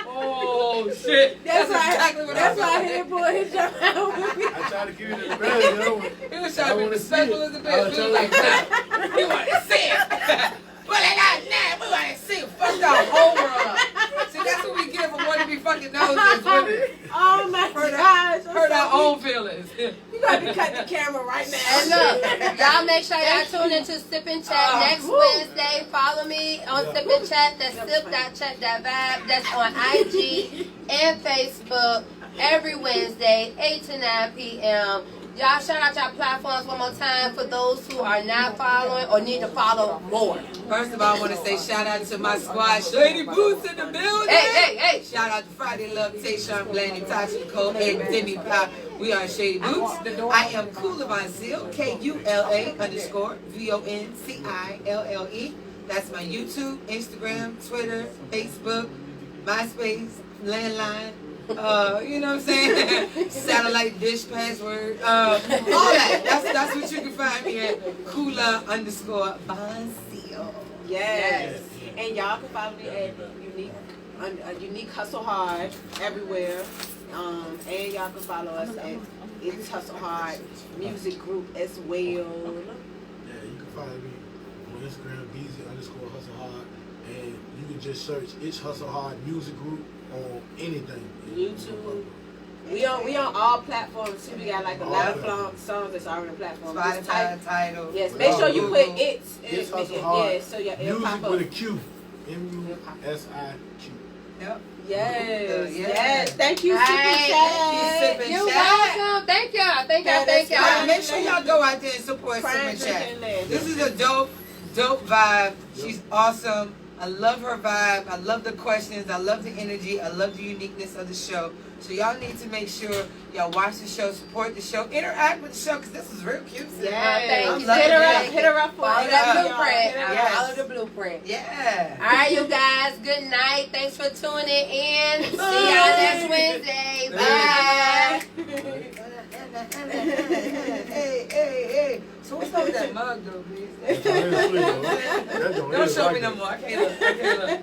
[SPEAKER 2] oh, shit.
[SPEAKER 3] That's
[SPEAKER 2] exactly what
[SPEAKER 3] That's
[SPEAKER 2] I
[SPEAKER 3] why
[SPEAKER 2] was
[SPEAKER 3] he didn't pull his jump out with me.
[SPEAKER 1] I try to keep it in the bag, you know.
[SPEAKER 2] He was trying to be respectful as a
[SPEAKER 1] I
[SPEAKER 2] bitch.
[SPEAKER 1] was
[SPEAKER 2] We was like, nah, we want to see it. But they got nah, we want to see it. Fuck y'all whole world up. See, that's what we get for wanting to be fucking knows this. Women.
[SPEAKER 3] Oh my gosh.
[SPEAKER 2] Hurt our own feelings.
[SPEAKER 3] You got to cut the camera right now.
[SPEAKER 4] And look, y'all make sure y'all tune into Sip and Chat next Wednesday. Follow me on Sip and Chat. That's sip.chat.vibe. That's on IG and Facebook every Wednesday, 8 to 9 p.m. Y'all shout out y'all platforms one more time for those who are not following or need to follow more.
[SPEAKER 2] First of all, I want to say shout out to my squad, Shady Boots in the building.
[SPEAKER 4] Hey.
[SPEAKER 2] Shout out to Friday Love, Tayshawn, Blaney, Tasha, Nicole, and Demi Pop. We are Shady Boots. I am Kula Voncille, KULA_VONCILLE. That's my YouTube, Instagram, Twitter, Facebook, MySpace, landline. You know what I'm saying? Satellite dish password. All that. That's what you can find me at Kula_Voncille.
[SPEAKER 3] Yes. And y'all can follow me at Unique Hustle Hard everywhere. And y'all can follow us at It's Hustle Hard Music Group as well.
[SPEAKER 1] Yeah, you can follow me on Instagram, Beezy_Hustle Hard, and you can just search It's Hustle Hard Music Group on anything.
[SPEAKER 3] YouTube. We on all platforms too. We got like a lot of songs that's already on the platform.
[SPEAKER 2] Spotify, Tidal.
[SPEAKER 3] Yes, make sure you put It's
[SPEAKER 1] Hustle Hard.
[SPEAKER 3] Yeah, so it'll pop
[SPEAKER 1] Music
[SPEAKER 3] up.
[SPEAKER 1] with a Q. MUSIQ.
[SPEAKER 2] Yep.
[SPEAKER 3] Yes. Thank you,
[SPEAKER 4] Hey,
[SPEAKER 3] Sip and
[SPEAKER 4] you're
[SPEAKER 3] Chat.
[SPEAKER 4] welcome. Thank y'all.
[SPEAKER 2] Make sure y'all go out there and support Sip and Chat. This is a dope vibe. She's awesome. I love her vibe. I love the questions. I love the energy. I love the uniqueness of the show. So y'all need to make sure y'all watch the show, support the show, interact with the show, because this is real cute.
[SPEAKER 3] Yeah,
[SPEAKER 4] thank you.
[SPEAKER 3] Hit her up for
[SPEAKER 4] Follow that blueprint.
[SPEAKER 2] Yes.
[SPEAKER 4] Follow the blueprint.
[SPEAKER 2] Yeah.
[SPEAKER 4] All right, you guys. Good night. Thanks for tuning in. See y'all next Wednesday. Bye.
[SPEAKER 2] Hey. So what's up with that mug, though, please?
[SPEAKER 1] That joint is
[SPEAKER 2] Don't show
[SPEAKER 1] like
[SPEAKER 2] me no
[SPEAKER 1] that.
[SPEAKER 2] more. I can't look.